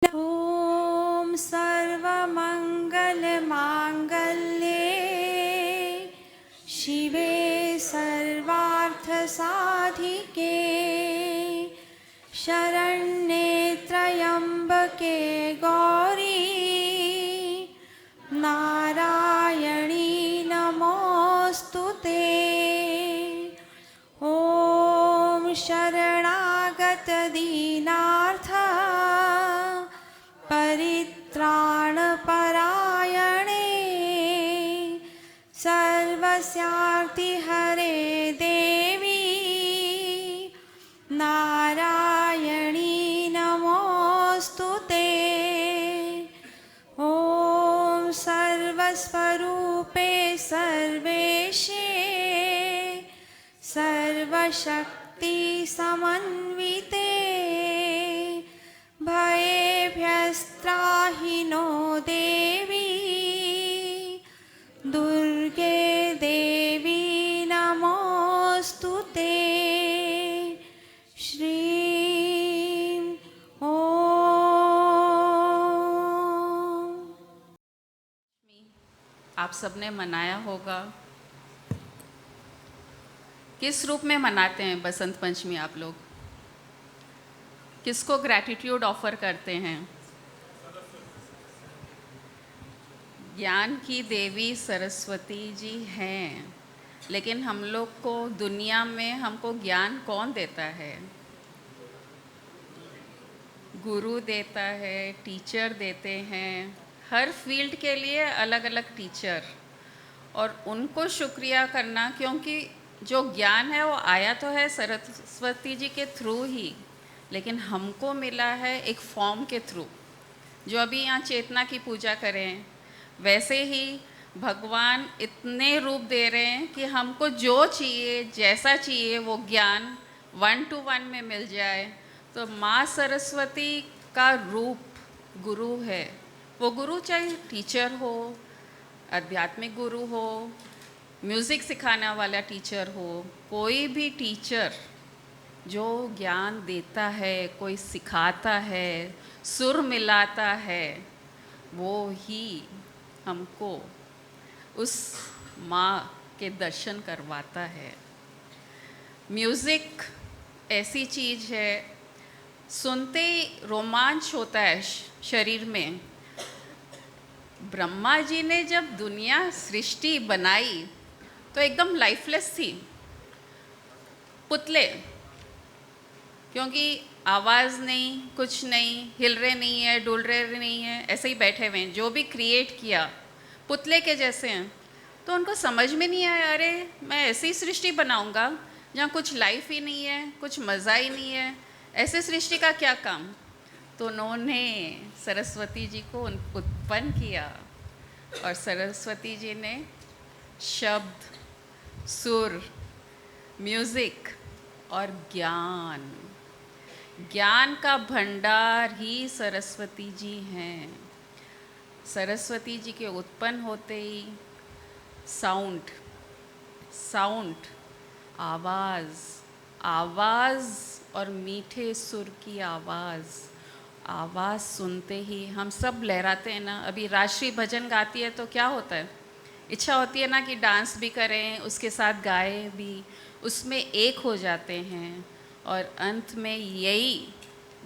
ॐ सर्वमङ्गलमाङ्गल्ये शिवे सर्वार्थसाधिके शरण्ये त्र्यम्बके गौरी नारायणी नमोऽस्तुते। ॐ शरणागत दीनार्थ परित्राणपरायणे सर्वस्यार्तिहरे देवी नारायणी नमोऽस्तुते। ॐ सर्वस्वरूपे सर्वेशे सर्वशक्तिसमन्विते भयेभ्यस्त्राहि नो देवी दुर्गे देवी नमोऽस्तुते। श्रीं ॐ। आप सबने मनाया होगा। किस रूप में मनाते हैं बसंत पंचमी आप लोग? किसको ग्रैटिट्यूड ऑफर करते हैं? ज्ञान की देवी सरस्वती जी हैं, लेकिन हम लोग को दुनिया में हमको ज्ञान कौन देता है? गुरु देता है, टीचर देते हैं, हर फील्ड के लिए अलग अलग टीचर, और उनको शुक्रिया करना, क्योंकि जो ज्ञान है वो आया तो है सरस्वती जी के थ्रू ही, लेकिन हमको मिला है एक फॉर्म के थ्रू। जो अभी यहाँ चेतना की पूजा करें, वैसे ही भगवान इतने रूप दे रहे हैं कि हमको जो चाहिए, जैसा चाहिए, वो ज्ञान 1-to-1 में मिल जाए। तो माँ सरस्वती का रूप गुरु है। वो गुरु चाहे टीचर हो, आध्यात्मिक गुरु हो, म्यूज़िक सिखाने वाला टीचर हो, कोई भी टीचर जो ज्ञान देता है, कोई सिखाता है, सुर मिलाता है, वो ही हमको उस माँ के दर्शन करवाता है। म्यूज़िक ऐसी चीज़ है, सुनते ही रोमांच होता है शरीर में। ब्रह्मा जी ने जब दुनिया सृष्टि बनाई तो एकदम लाइफलेस थी, पुतले, क्योंकि आवाज़ नहीं, कुछ नहीं, हिल रहे नहीं है, डुल रहे नहीं है, ऐसे ही बैठे हुए हैं। जो भी क्रिएट किया पुतले के जैसे हैं। तो उनको समझ में नहीं आया, अरे मैं ऐसी सृष्टि बनाऊंगा जहाँ कुछ लाइफ ही नहीं है, कुछ मज़ा ही नहीं है, ऐसे सृष्टि का क्या काम। तो उन्होंने सरस्वती जी को उत्पन्न किया, और सरस्वती जी ने शब्द, सुर, म्यूज़िक और ज्ञान का भंडार ही सरस्वती जी हैं। सरस्वती जी के उत्पन्न होते ही साउंड, आवाज़ और मीठे सुर की आवाज़ सुनते ही हम सब लहराते हैं ना। अभी राष्ट्रीय भजन गाती है तो क्या होता है, इच्छा होती है ना कि डांस भी करें, उसके साथ गाएं भी, उसमें एक हो जाते हैं। और अंत में यही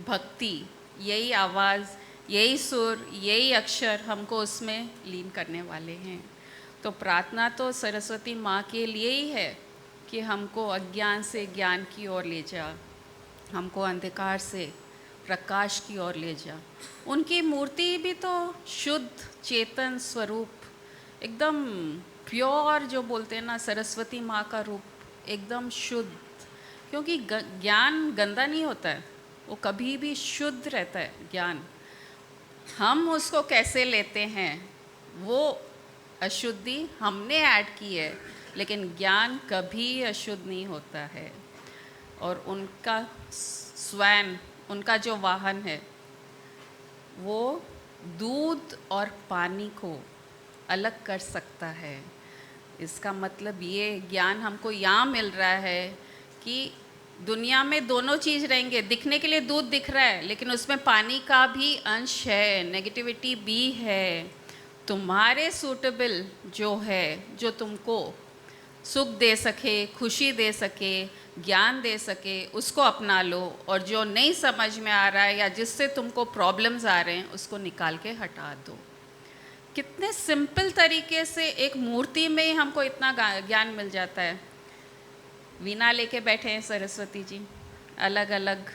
भक्ति, यही आवाज़, यही सुर, यही अक्षर हमको उसमें लीन करने वाले हैं। तो प्रार्थना तो सरस्वती माँ के लिए ही है कि हमको अज्ञान से ज्ञान की ओर ले जा, हमको अंधकार से प्रकाश की ओर ले जा। उनकी मूर्ति भी तो शुद्ध चेतन स्वरूप, एकदम प्योर, जो बोलते हैं ना, सरस्वती माँ का रूप एकदम शुद्ध, क्योंकि ज्ञान गंदा नहीं होता है, वो कभी भी शुद्ध रहता है ज्ञान। हम उसको कैसे लेते हैं, वो अशुद्धि हमने ऐड की है, लेकिन ज्ञान कभी अशुद्ध नहीं होता है। और उनका स्वयं, उनका जो वाहन है, वो दूध और पानी को अलग कर सकता है। इसका मतलब ये ज्ञान हमको यहाँ मिल रहा है कि दुनिया में दोनों चीज़ रहेंगे। दिखने के लिए दूध दिख रहा है, लेकिन उसमें पानी का भी अंश है, नेगेटिविटी भी है। तुम्हारे सूटेबल जो है, जो तुमको सुख दे सके, खुशी दे सके, ज्ञान दे सके, उसको अपना लो। और जो नहीं समझ में आ रहा है या जिससे तुमको प्रॉब्लम्स आ रहे हैं, उसको निकाल के हटा दो। कितने सिंपल तरीके से एक मूर्ति में ही हमको इतना ज्ञान मिल जाता है। वीणा लेके बैठे हैं सरस्वती जी, अलग अलग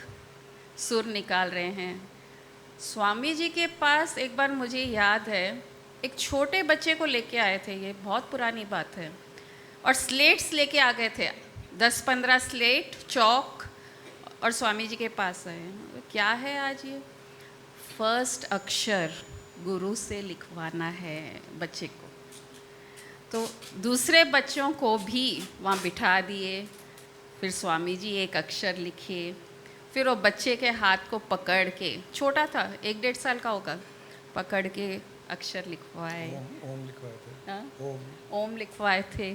सुर निकाल रहे हैं। स्वामी जी के पास एक बार मुझे याद है, एक छोटे बच्चे को लेके आए थे, ये बहुत पुरानी बात है, और स्लेट्स लेके आ गए थे, 10-15 स्लेट, चौक, और स्वामी जी के पास आए। क्या है आज ये? फर्स्ट अक्षर गुरु से लिखवाना है बच्चे को। तो दूसरे बच्चों को भी वहाँ बिठा दिए, फिर स्वामी जी एक अक्षर लिखे, फिर वो बच्चे के हाथ को पकड़ के, छोटा था, 1-1.5 साल का होगा, पकड़ के अक्षर लिखवाए, ओम लिखवाए थे। हाँ? ओम लिखवाए थे,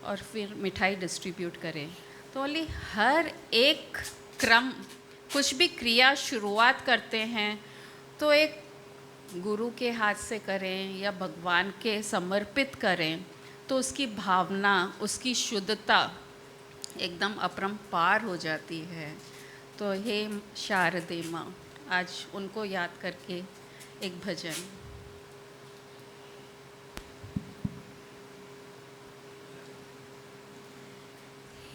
और फिर मिठाई डिस्ट्रीब्यूट करें। तो बोली हर एक क्रम, कुछ भी क्रिया शुरुआत करते हैं तो एक गुरु के हाथ से करें या भगवान के समर्पित करें, तो उसकी भावना, उसकी शुद्धता एकदम अपरंपार हो जाती है। तो हे शारदे माँ, आज उनको याद करके एक भजन।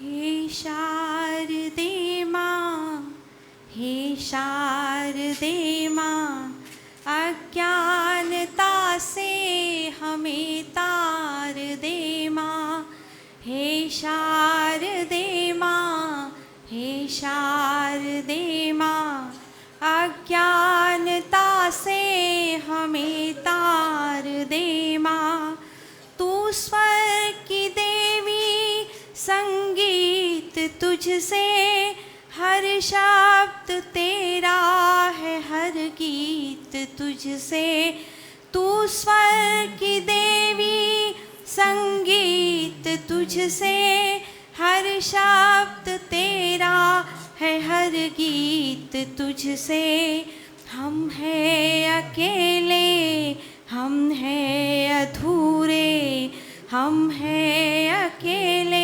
हे शारदे माँ, हे शारदे माँ, अज्ञानता से हमें तार दे माँ। हे शारदे माँ, हे शारदे माँ, अज्ञानता से हमें तार दे माँ। तू स्वर की देवी, संगीत तुझसे, हर शब्द तेरा है, हर गीत तुझसे। तू स्वर की देवी, संगीत तुझसे, हर शब्द तेरा है, हर गीत तुझसे। हम हैं अकेले, हम हैं अधूरे, हम हैं अकेले,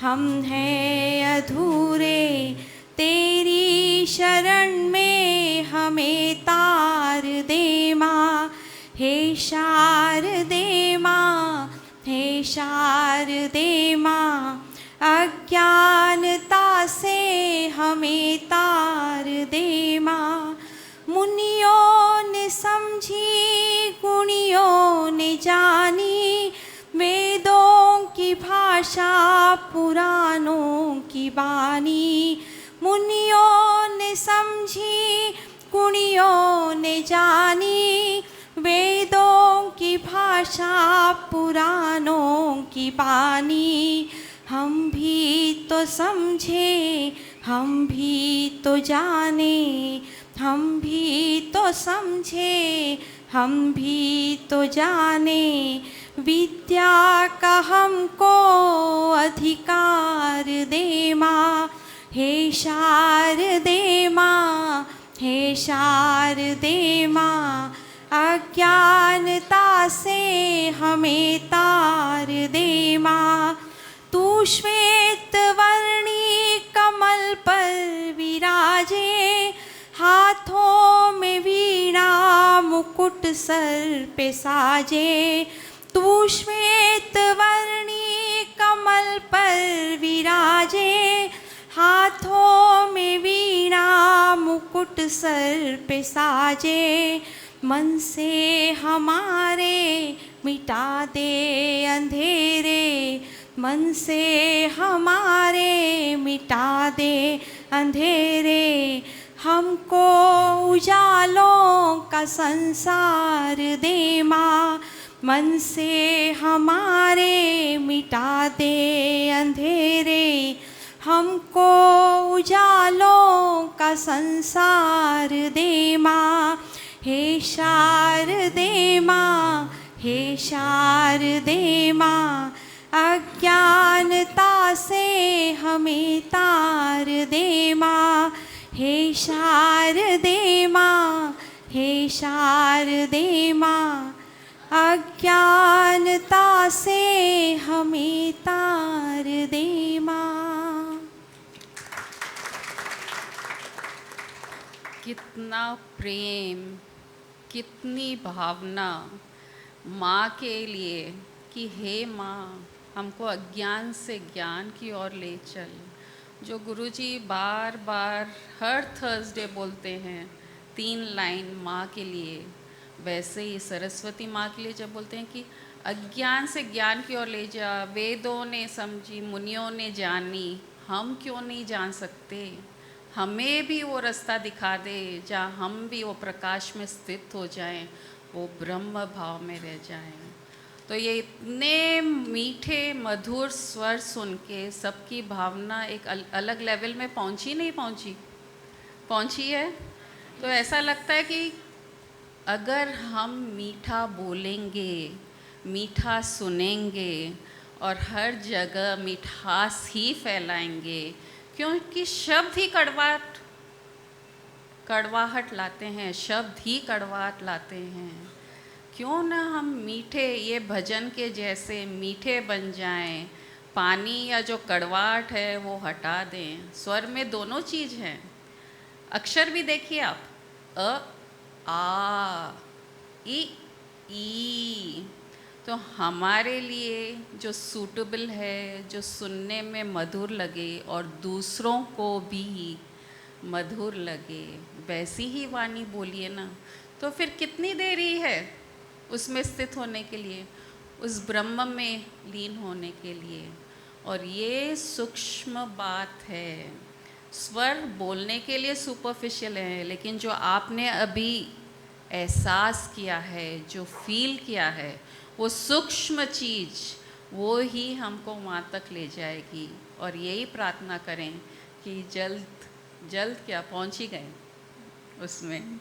हम हैं अधूरे। तेरी शरण में हमें तार दे माँ। हे शारदे माँ, हे शारदे माँ, अज्ञानता से हमें तार दे माँ। मुनियों ने समझी, गुणियों ने जानी, वेदों की भाषा, पुराणों की बानी। मुनियों ने समझी, गुणियों ने जानी, वेदों की भाषा, पुराणों की बानी। हम भी तो समझे, हम भी तो जाने, हम भी तो समझे, हम भी तो जाने। विद्या का हमको अधिकार दे माँ। हे शारदे माँ, हे शारदे माँ, अज्ञानता से हमें तार दे माँ। तू श्वेत वर्णी कमल पर विराजे, हाथों में वीणा मुकुट सर पे साजे। तू श्वेत वर्णी कमल पर विराजे, हाथों में वीणा मुकुट सर पे साजे। मन से हमारे मिटा दे अंधेरे, मन से हमारे मिटा दे अंधेरे। हमको उजालों का संसार दे माँ। मन से हमारे मिटा दे अंधेरे, हमको उजालों का संसार दे माँ। हे शारदे माँ, हे शारदे माँ, अज्ञानता से हमें तार दे माँ, हे शारदे माँ, हे शारदे माँ। अज्ञानता से हमें तार दे माँ। कितना प्रेम, कितनी भावना माँ के लिए कि हे माँ, हमको अज्ञान से ज्ञान की ओर ले चल। जो गुरुजी बार बार हर थर्सडे बोलते हैं 3 लाइन माँ के लिए, वैसे ही सरस्वती माँ के लिए जब बोलते हैं कि अज्ञान से ज्ञान की ओर ले जा, वेदों ने समझी, मुनियों ने जानी, हम क्यों नहीं जान सकते? हमें भी वो रास्ता दिखा दे जहाँ हम भी वो प्रकाश में स्थित हो जाएं, वो ब्रह्म भाव में रह जाएं। तो ये इतने मीठे मधुर स्वर सुन के सबकी भावना एक अलग लेवल में पहुंची, नहीं पहुंची? पहुंची है। तो ऐसा लगता है कि अगर हम मीठा बोलेंगे, मीठा सुनेंगे और हर जगह मिठास ही फैलाएंगे, क्योंकि शब्द ही कड़वाहट लाते हैं, शब्द ही कड़वाहट लाते हैं। क्यों ना हम मीठे, ये भजन के जैसे मीठे बन जाएं, पानी या जो कड़वाहट है वो हटा दें। स्वर में दोनों चीज़ हैं। अक्षर भी देखिए आप, अ, आ, ई। तो हमारे लिए जो सूटेबल है, जो सुनने में मधुर लगे और दूसरों को भी मधुर लगे, वैसी ही वाणी बोलिए ना। तो फिर कितनी देरी है उसमें स्थित होने के लिए, उस ब्रह्म में लीन होने के लिए। और ये सूक्ष्म बात है। स्वर बोलने के लिए सुपरफिशियल है, लेकिन जो आपने अभी एहसास किया है, जो फील किया है, वो सूक्ष्म चीज़, वो ही हमको वहाँ तक ले जाएगी। और यही प्रार्थना करें कि जल्द क्या पहुँच ही गए उसमें।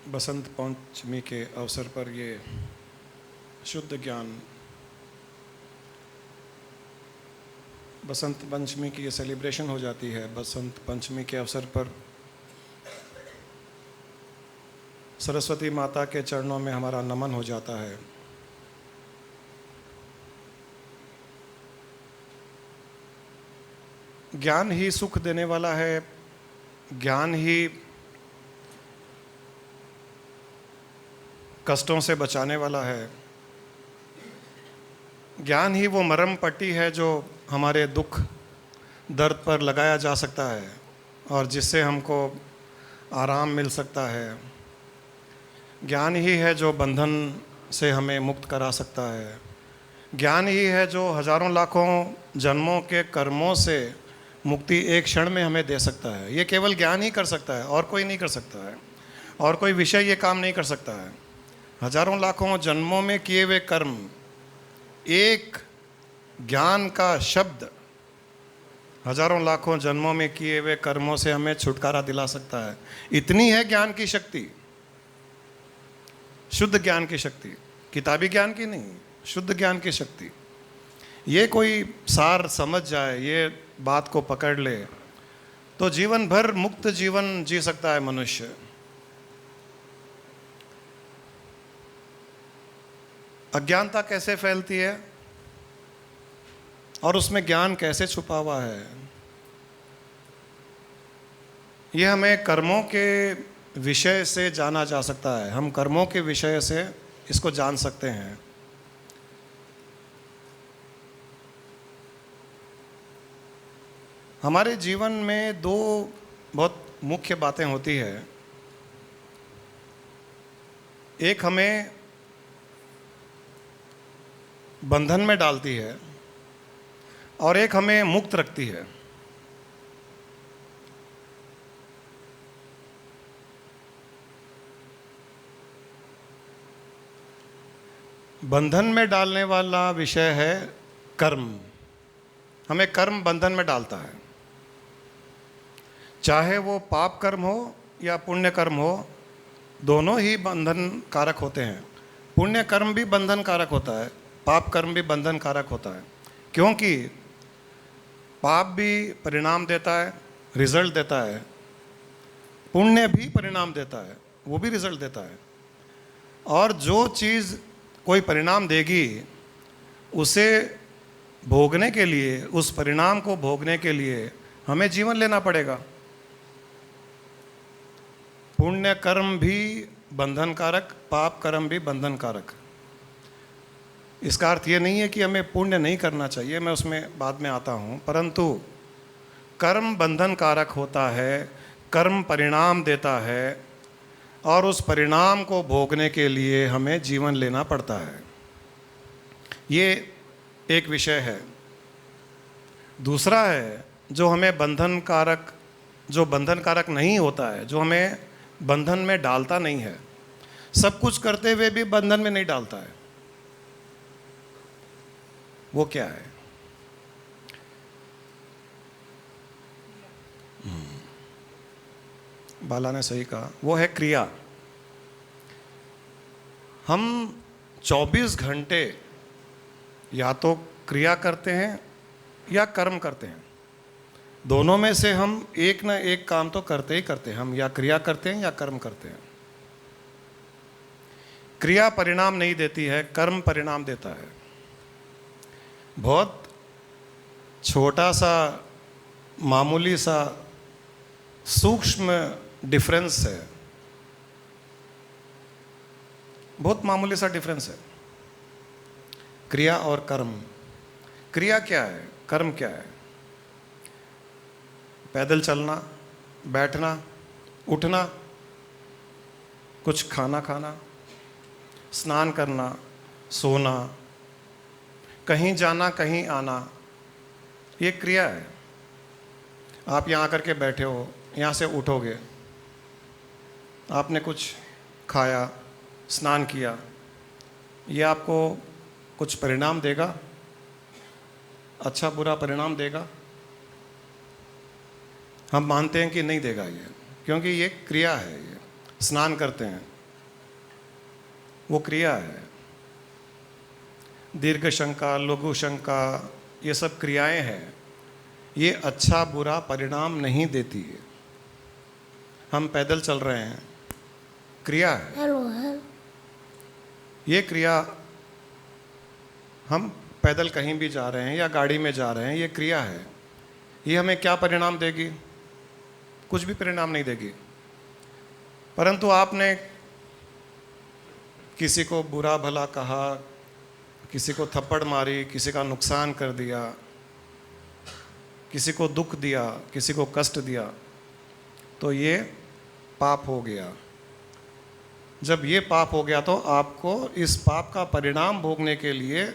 बसंत पंचमी के अवसर पर ये शुद्ध ज्ञान, बसंत पंचमी की ये सेलिब्रेशन हो जाती है। बसंत पंचमी के अवसर पर सरस्वती माता के चरणों में हमारा नमन हो जाता है। ज्ञान ही सुख देने वाला है, ज्ञान ही कष्टों से बचाने वाला है, ज्ञान ही वो मरहम पट्टी है जो हमारे दुख दर्द पर लगाया जा सकता है और जिससे हमको आराम मिल सकता है। ज्ञान ही है जो बंधन से हमें मुक्त करा सकता है। ज्ञान ही है जो हजारों लाखों जन्मों के कर्मों से मुक्ति एक क्षण में हमें दे सकता है। ये केवल ज्ञान ही कर सकता है, और कोई नहीं कर सकता है, और कोई विषय ये काम नहीं कर सकता है। हजारों लाखों जन्मों में किए हुए कर्म, एक ज्ञान का शब्द हजारों लाखों जन्मों में किए हुए कर्मों से हमें छुटकारा दिला सकता है। इतनी है ज्ञान की शक्ति, शुद्ध ज्ञान की शक्ति, किताबी ज्ञान की नहीं, शुद्ध ज्ञान की शक्ति। ये कोई सार समझ जाए, ये बात को पकड़ ले, तो जीवन भर मुक्त जीवन जी सकता है मनुष्य। अज्ञानता कैसे फैलती है और उसमें ज्ञान कैसे छुपा हुआ है, ये हमें कर्मों के विषय से जाना जा सकता है। हम कर्मों के विषय से इसको जान सकते हैं। हमारे जीवन में दो बहुत मुख्य बातें होती है। एक हमें बंधन में डालती है और एक हमें मुक्त रखती है। बंधन में डालने वाला विषय है कर्म। हमें कर्म बंधन में डालता है, चाहे वो पाप कर्म हो या पुण्य कर्म हो, दोनों ही बंधन कारक होते हैं। पुण्य कर्म भी बंधन कारक होता है, पाप कर्म भी बंधन कारक होता है, क्योंकि पाप भी परिणाम देता है, रिजल्ट देता है, पुण्य भी परिणाम देता है, वो भी रिजल्ट देता है। और जो चीज़ कोई परिणाम देगी, उसे भोगने के लिए, उस परिणाम को भोगने के लिए हमें जीवन लेना पड़ेगा। पुण्य कर्म भी बंधन कारक, पाप कर्म भी बंधन कारक। इसका अर्थ ये नहीं है कि हमें पुण्य नहीं करना चाहिए, मैं उसमें बाद में आता हूँ, परंतु कर्म बंधन कारक होता है, कर्म परिणाम देता है, और उस परिणाम को भोगने के लिए हमें जीवन लेना पड़ता है। ये एक विषय है। दूसरा है जो हमें बंधन कारक, जो बंधन कारक नहीं होता है, जो हमें बंधन में डालता नहीं है, सब कुछ करते हुए भी बंधन में नहीं डालता है। वो क्या है? बाला ने सही कहा, वो है क्रिया। हम 24 घंटे या तो क्रिया करते हैं या कर्म करते हैं, दोनों में से हम एक ना एक काम तो करते ही करते हैं। हम या क्रिया करते हैं या कर्म करते हैं। क्रिया परिणाम नहीं देती है, कर्म परिणाम देता है। बहुत छोटा सा, मामूली सा, सूक्ष्म डिफरेंस है, बहुत मामूली सा डिफरेंस है, क्रिया और कर्म। क्रिया क्या है, कर्म क्या है? पैदल चलना, बैठना, उठना, कुछ खाना खाना, स्नान करना, सोना, कहीं जाना, कहीं आना, ये क्रिया है। आप यहाँ आकर के बैठे हो, यहाँ से उठोगे, आपने कुछ खाया, स्नान किया, ये आपको कुछ परिणाम देगा, अच्छा बुरा परिणाम देगा? हम मानते हैं कि नहीं देगा ये, क्योंकि ये क्रिया है। ये स्नान करते हैं, वो क्रिया है। दीर्घ शंका, लघु शंका, ये सब क्रियाएं हैं। ये अच्छा बुरा परिणाम नहीं देती है। हम पैदल चल रहे हैं, क्रिया है। ये क्रिया, हम पैदल कहीं भी जा रहे हैं या गाड़ी में जा रहे हैं, ये क्रिया है। ये हमें क्या परिणाम देगी? कुछ भी परिणाम नहीं देगी। परंतु आपने किसी को बुरा भला कहा, किसी को थप्पड़ मारी, किसी का नुकसान कर दिया, किसी को दुख दिया, किसी को कष्ट दिया, तो ये पाप हो गया। जब ये पाप हो गया तो आपको इस पाप का परिणाम भोगने के लिए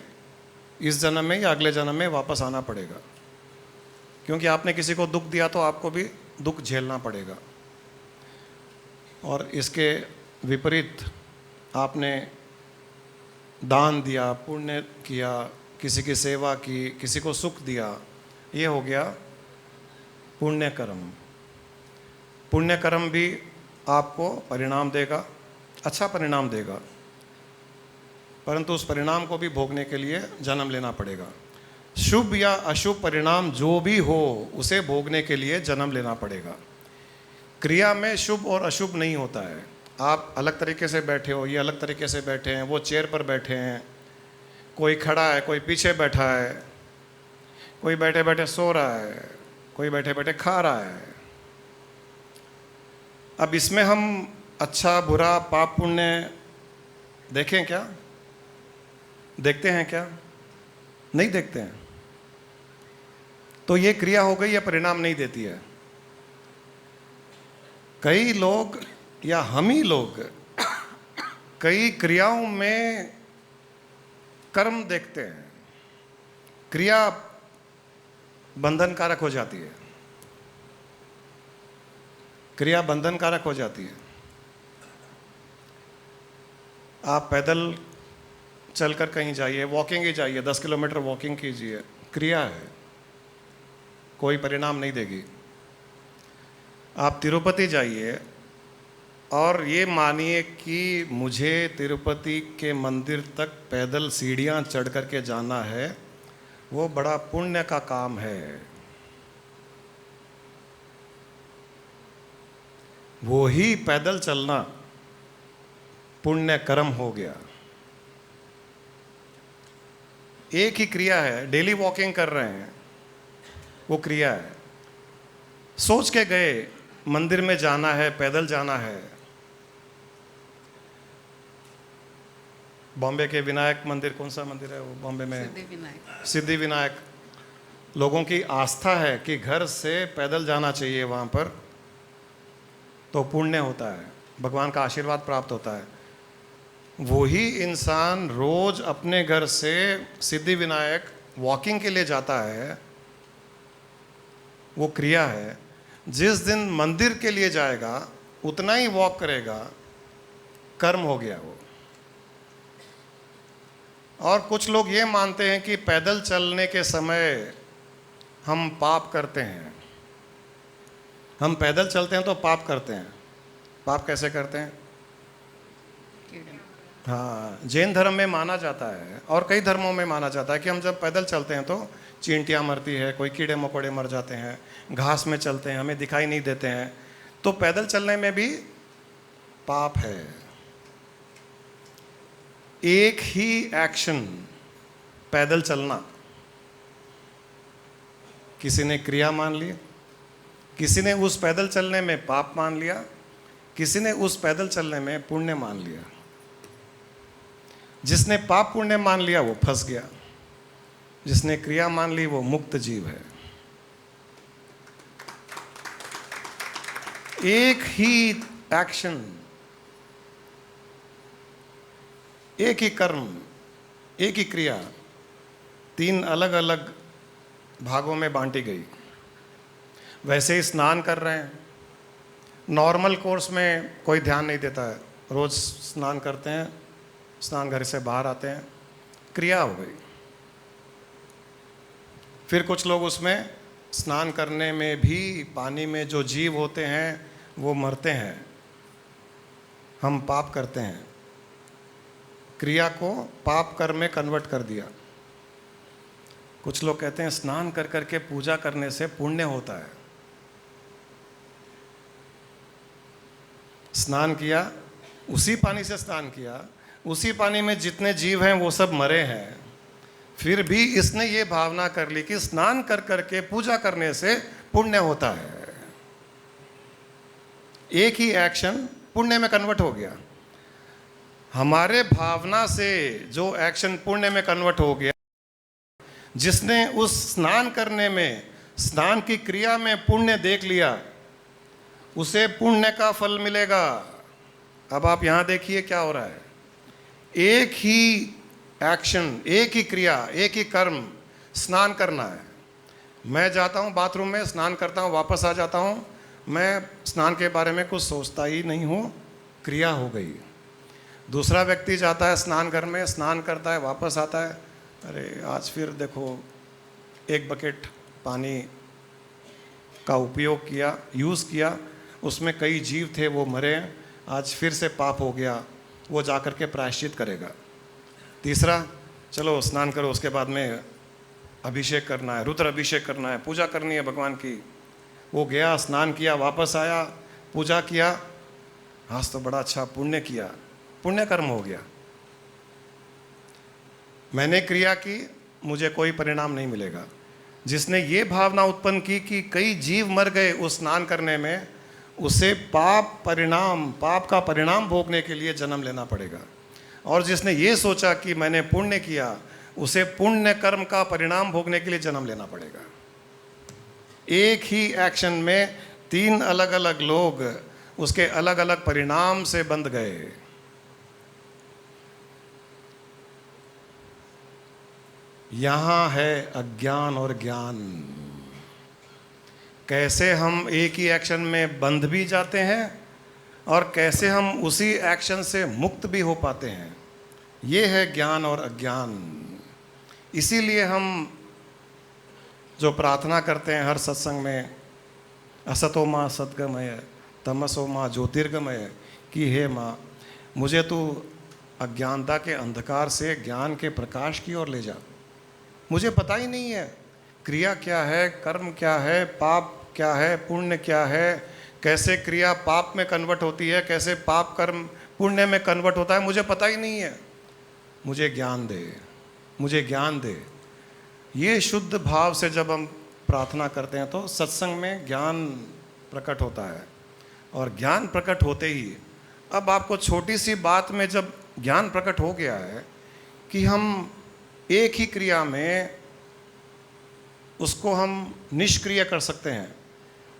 इस जन्म में या अगले जन्म में वापस आना पड़ेगा, क्योंकि आपने किसी को दुख दिया तो आपको भी दुख झेलना पड़ेगा। और इसके विपरीत आपने दान दिया, पुण्य किया, किसी की सेवा की, किसी को सुख दिया, ये हो गया पुण्य कर्म। पुण्य कर्म भी आपको परिणाम देगा, अच्छा परिणाम देगा, परंतु उस परिणाम को भी भोगने के लिए जन्म लेना पड़ेगा। शुभ या अशुभ परिणाम जो भी हो, उसे भोगने के लिए जन्म लेना पड़ेगा। क्रिया में शुभ और अशुभ नहीं होता है। आप अलग तरीके से बैठे हो, ये अलग तरीके से बैठे हैं, वो चेयर पर बैठे हैं, कोई खड़ा है, कोई पीछे बैठा है, कोई बैठे बैठे सो रहा है, कोई बैठे बैठे खा रहा है। अब इसमें हम अच्छा बुरा पाप पुण्य देखें क्या? देखते हैं क्या? नहीं देखते हैं। तो ये क्रिया हो गई, या परिणाम नहीं देती है। कई लोग या हम ही लोग कई क्रियाओं में कर्म देखते हैं, क्रिया बंधन कारक हो जाती है, क्रिया बंधन कारक हो जाती है। आप पैदल चलकर कहीं जाइए, वॉकिंग ही जाइए, 10 किलोमीटर वॉकिंग कीजिए, क्रिया है, कोई परिणाम नहीं देगी। आप तिरुपति जाइए और ये मानिए कि मुझे तिरुपति के मंदिर तक पैदल सीढ़ियाँ चढ़ कर के जाना है, वो बड़ा पुण्य का काम है। वो ही पैदल चलना पुण्य कर्म हो गया। एक ही क्रिया है, डेली वॉकिंग कर रहे हैं, वो क्रिया है। सोच के गए मंदिर में जाना है, पैदल जाना है। बॉम्बे के विनायक मंदिर, कौन सा मंदिर है वो बॉम्बे में? सिद्धिविनायक। सिद्धिविनायक। लोगों की आस्था है कि घर से पैदल जाना चाहिए वहाँ पर, तो पुण्य होता है, भगवान का आशीर्वाद प्राप्त होता है। वही इंसान रोज अपने घर से सिद्धिविनायक वॉकिंग के लिए जाता है, वो क्रिया है। जिस दिन मंदिर के लिए जाएगा उतना ही वॉक करेगा, कर्म हो गया वो। और कुछ लोग ये मानते हैं कि पैदल चलने के समय हम पाप करते हैं। हम पैदल चलते हैं तो पाप करते हैं। पाप कैसे करते हैं? हाँ, जैन धर्म में माना जाता है और कई धर्मों में माना जाता है कि हम जब पैदल चलते हैं तो चींटियाँ मरती है, कोई कीड़े मकोड़े मर जाते हैं, घास में चलते हैं, हमें दिखाई नहीं देते हैं, तो पैदल चलने में भी पाप है। एक ही एक्शन, पैदल चलना, किसी ने क्रिया मान ली, किसी ने उस पैदल चलने में पाप मान लिया, किसी ने उस पैदल चलने में पुण्य मान लिया। जिसने पाप पुण्य मान लिया वो फंस गया, जिसने क्रिया मान ली वो मुक्त जीव है। एक ही एक्शन, एक ही कर्म, एक ही क्रिया 3 अलग अलग भागों में बांटी गई। वैसे ही स्नान कर रहे हैं, नॉर्मल कोर्स में कोई ध्यान नहीं देता है, रोज़ स्नान करते हैं, स्नान घर से बाहर आते हैं, क्रिया हो गई। फिर कुछ लोग उसमें स्नान करने में भी पानी में जो जीव होते हैं वो मरते हैं, हम पाप करते हैं। क्रिया को पाप कर्म में कन्वर्ट कर दिया। कुछ लोग कहते हैं स्नान कर करके पूजा करने से पुण्य होता है। स्नान किया, उसी पानी से स्नान किया, उसी पानी में जितने जीव हैं वो सब मरे हैं, फिर भी इसने ये भावना कर ली कि स्नान कर करके पूजा करने से पुण्य होता है। एक ही एक्शन पुण्य में कन्वर्ट हो गया। हमारे भावना से जो एक्शन पुण्य में कन्वर्ट हो गया, जिसने उस स्नान करने में, स्नान की क्रिया में पुण्य देख लिया, उसे पुण्य का फल मिलेगा। अब आप यहाँ देखिए क्या हो रहा है। एक ही एक्शन, एक ही क्रिया, एक ही कर्म, स्नान करना है। मैं जाता हूँ बाथरूम में, स्नान करता हूँ, वापस आ जाता हूँ, मैं स्नान के बारे में कुछ सोचता ही नहीं हूँ, क्रिया हो गई। दूसरा व्यक्ति जाता है स्नान घर में, स्नान करता है, वापस आता है, अरे आज फिर देखो 1 बकेट पानी का उपयोग किया, यूज़ किया, उसमें कई जीव थे वो मरे, आज फिर से पाप हो गया, वो जा कर के प्रायश्चित करेगा। तीसरा, चलो स्नान करो, उसके बाद में अभिषेक करना है, रुद्र अभिषेक करना है, पूजा करनी है भगवान की। वो गया, स्नान किया, वापस आया, पूजा किया, आज तो बड़ा अच्छा पुण्य किया, पुण्य कर्म हो गया। मैंने क्रिया की, मुझे कोई परिणाम नहीं मिलेगा। जिसने ये भावना उत्पन्न की कि कई जीव मर गए उस स्नान करने में, उसे पाप का परिणाम भोगने के लिए जन्म लेना पड़ेगा। और जिसने ये सोचा कि मैंने पुण्य किया, उसे पुण्य कर्म का परिणाम भोगने के लिए जन्म लेना पड़ेगा। एक ही एक्शन में 3 अलग अलग लोग उसके अलग अलग परिणाम से बंध गए। यहाँ है अज्ञान और ज्ञान। कैसे हम एक ही एक्शन में बंध भी जाते हैं और कैसे हम उसी एक्शन से मुक्त भी हो पाते हैं। ये है ज्ञान और अज्ञान। इसीलिए हम जो प्रार्थना करते हैं हर सत्संग में, असतो माँ सद्गमय तमसो माँ ज्योतिर्गमय, कि हे माँ मुझे तू अज्ञानता के अंधकार से ज्ञान के प्रकाश की ओर ले जा। मुझे पता ही नहीं है क्रिया क्या है, कर्म क्या है, पाप क्या है, पुण्य क्या है, कैसे क्रिया पाप में कन्वर्ट होती है, कैसे पाप कर्म पुण्य में कन्वर्ट होता है, मुझे पता ही नहीं है। मुझे ज्ञान दे, मुझे ज्ञान दे। ये शुद्ध भाव से जब हम प्रार्थना करते हैं तो सत्संग में ज्ञान प्रकट होता है। और ज्ञान प्रकट होते ही, अब आपको छोटी सी बात में जब ज्ञान प्रकट हो गया है कि हम एक ही क्रिया में उसको हम निष्क्रिय कर सकते हैं,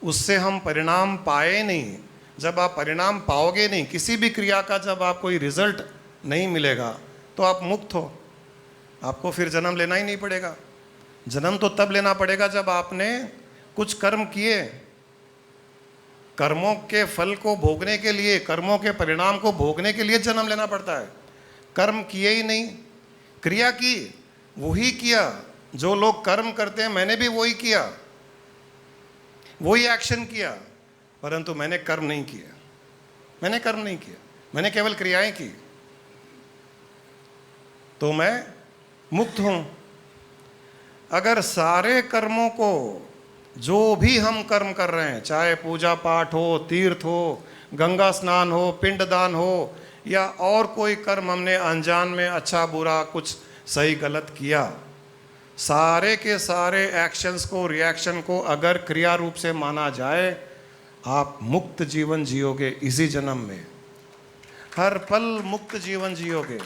उससे हम परिणाम पाए नहीं। जब आप परिणाम पाओगे नहीं, किसी भी क्रिया का जब आप कोई रिजल्ट नहीं मिलेगा तो आप मुक्त हो, आपको फिर जन्म लेना ही नहीं पड़ेगा। जन्म तो तब लेना पड़ेगा जब आपने कुछ कर्म किए। कर्मों के फल को भोगने के लिए, कर्मों के परिणाम को भोगने के लिए जन्म लेना पड़ता है। कर्म किए ही नहीं, क्रिया की, वही किया जो लोग कर्म करते हैं, मैंने भी वही किया, वही एक्शन किया, परंतु मैंने कर्म नहीं किया। मैंने कर्म नहीं किया, मैंने केवल क्रियाएं की, तो मैं मुक्त हूं। अगर सारे कर्मों को, जो भी हम कर्म कर रहे हैं, चाहे पूजा पाठ हो, तीर्थ हो, गंगा स्नान हो, पिंडदान हो, या और कोई कर्म हमने अनजान में अच्छा बुरा कुछ सही गलत किया, सारे के सारे एक्शंस को, रिएक्शन को अगर क्रिया रूप से माना जाए, आप मुक्त जीवन जियोगे इसी जन्म में। हर पल मुक्त जीवन जियोगे,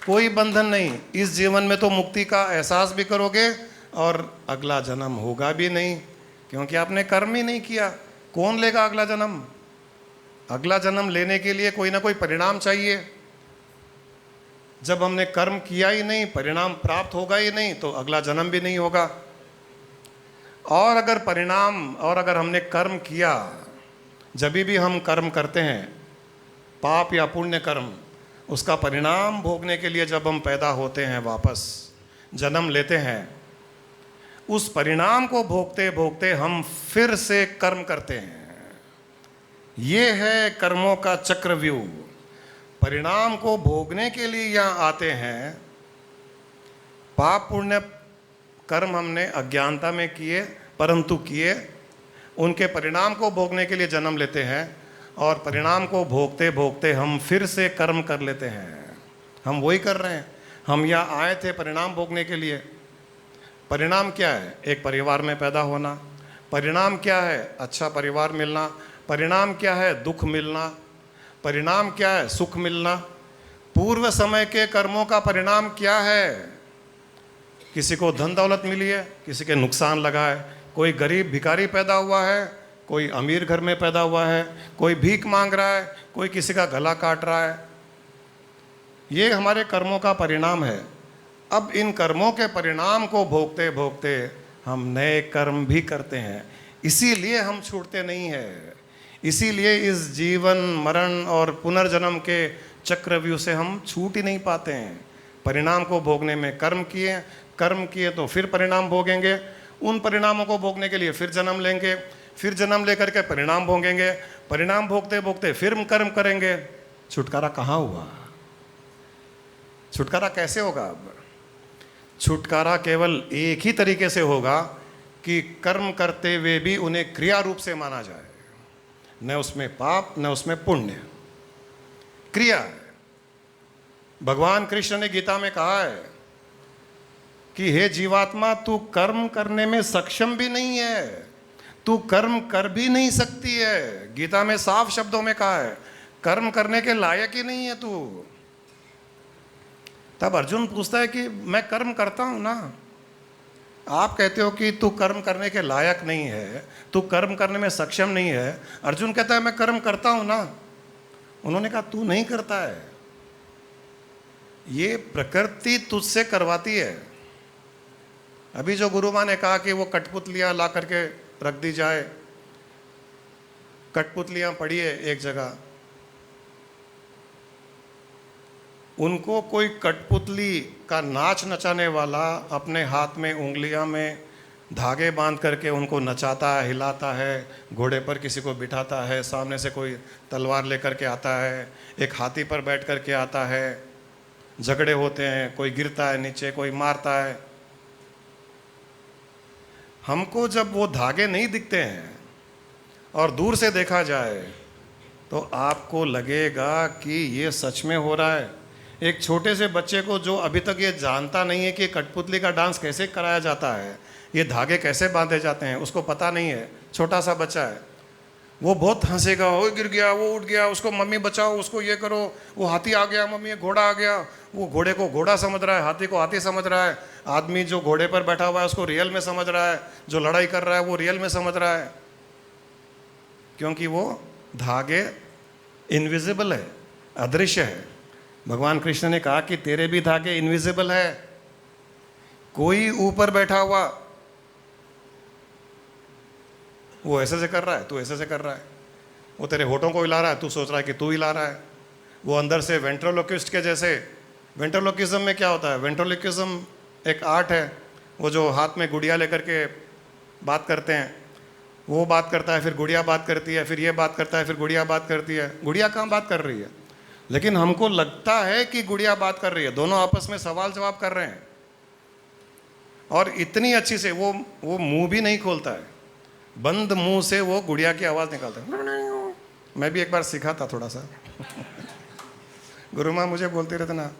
कोई बंधन नहीं। इस जीवन में तो मुक्ति का एहसास भी करोगे और अगला जन्म होगा भी नहीं, क्योंकि आपने कर्म ही नहीं किया। कौन लेगा अगला जन्म? अगला जन्म लेने के लिए कोई ना कोई परिणाम चाहिए। जब हमने कर्म किया ही नहीं, परिणाम प्राप्त होगा ही नहीं, तो अगला जन्म भी नहीं होगा। और अगर परिणाम, और अगर हमने कर्म किया, जब भी हम कर्म करते हैं, पाप या पुण्य कर्म, उसका परिणाम भोगने के लिए जब हम पैदा होते हैं, वापस जन्म लेते हैं, उस परिणाम को भोगते भोगते हम फिर से कर्म करते हैं। ये है कर्मों का चक्रव्यूह। परिणाम को भोगने के लिए यहाँ आते हैं। पाप पुण्य कर्म हमने अज्ञानता में किए, परंतु किए, उनके परिणाम को भोगने के लिए जन्म लेते हैं, और परिणाम को भोगते भोगते हम फिर से कर्म कर लेते हैं। हम वही कर रहे हैं। हम यहाँ आए थे परिणाम भोगने के लिए। परिणाम क्या है? एक परिवार में पैदा होना। परिणाम क्या है? अच्छा परिवार मिलना। परिणाम क्या है? दुख मिलना। परिणाम क्या है? सुख मिलना। पूर्व समय के कर्मों का परिणाम क्या है? किसी को धन दौलत मिली है, किसी के नुकसान लगा है, कोई गरीब भिखारी पैदा हुआ है, कोई अमीर घर में पैदा हुआ है, कोई भीख मांग रहा है, कोई किसी का गला काट रहा है। ये हमारे कर्मों का परिणाम है। अब इन कर्मों के परिणाम को भोगते भोगते हम नए कर्म भी करते हैं। इसीलिए हम छूटते नहीं हैं। इसीलिए इस जीवन मरण और पुनर्जन्म के चक्रव्यूह से हम छूट ही नहीं पाते हैं। परिणाम को भोगने में कर्म किए तो फिर परिणाम भोगेंगे। उन परिणामों को भोगने के लिए फिर जन्म लेंगे, फिर जन्म लेकर के परिणाम भोगेंगे, परिणाम भोगते भोगते फिर कर्म करेंगे। छुटकारा कहाँ हुआ? छुटकारा कैसे होगा? अब छुटकारा केवल एक ही तरीके से होगा कि कर्म करते हुए भी उन्हें क्रिया रूप से माना जाए। न उसमें पाप, न उसमें पुण्य, क्रिया है। भगवान कृष्ण ने गीता में कहा है कि हे जीवात्मा, तू कर्म करने में सक्षम भी नहीं है, तू कर्म कर भी नहीं सकती है। गीता में साफ शब्दों में कहा है, कर्म करने के लायक ही नहीं है तू। तब अर्जुन पूछता है कि मैं कर्म करता हूं ना, आप कहते हो कि तू कर्म करने के लायक नहीं है, तू कर्म करने में सक्षम नहीं है। अर्जुन कहता है मैं कर्म करता हूं ना। उन्होंने कहा तू नहीं करता है, ये प्रकृति तुझसे करवाती है। अभी जो गुरु माँ ने कहा कि वो कठपुतलियाँ ला करके रख दी जाए, कठपुतलियाँ पड़ी है एक जगह, उनको कोई कठपुतली का नाच नचाने वाला अपने हाथ में उंगलियां में धागे बांध करके उनको नचाता है, हिलाता है, घोड़े पर किसी को बिठाता है, सामने से कोई तलवार लेकर के आता है, एक हाथी पर बैठ करके आता है, झगड़े होते हैं, कोई गिरता है नीचे, कोई मारता है। हमको जब वो धागे नहीं दिखते हैं और दूर से देखा जाए तो आपको लगेगा कि ये सच में हो रहा है। एक छोटे से बच्चे को जो अभी तक ये जानता नहीं है कि कठपुतली का डांस कैसे कराया जाता है, ये धागे कैसे बांधे जाते हैं, उसको पता नहीं है, छोटा सा बच्चा है, वो बहुत हंसेगा, वो गिर गया, वो उठ गया, उसको मम्मी बचाओ, उसको ये करो, वो हाथी आ गया, मम्मी घोड़ा आ गया। वो घोड़े को घोड़ा समझ रहा है, हाथी को हाथी समझ रहा है, आदमी जो घोड़े पर बैठा हुआ है उसको रियल में समझ रहा है, जो लड़ाई कर रहा है वो रियल में समझ रहा है, क्योंकि वो धागे इनविजिबल है, अदृश्य है। भगवान कृष्ण ने कहा कि तेरे भी धागे इनविजिबल है। कोई ऊपर बैठा हुआ वो ऐसे से कर रहा है, तू ऐसे से कर रहा है, वो तेरे होठों को हिला रहा है, तू सोच रहा है कि तू हिला रहा है। वो अंदर से वेंट्रोलोक्विस्ट के जैसे, वेंट्रोलोक्विज्म में क्या होता है, वेंट्रोलोक्विज्म एक आर्ट है, वो जो हाथ में गुड़िया लेकर के बात करते हैं, वो बात करता है, फिर गुड़िया बात करती है, फिर ये बात करता है, फिर गुड़िया बात करती है। गुड़िया कहाँ बात कर रही है, लेकिन हमको लगता है कि गुड़िया बात कर रही है, दोनों आपस में सवाल जवाब कर रहे हैं। और इतनी अच्छी से वो मुंह भी नहीं खोलता है, बंद मुंह से वो गुड़िया की आवाज़ निकालता है। मैं भी एक बार सीखा था थोड़ा सा। गुरु माँ मुझे बोलते रहते ना,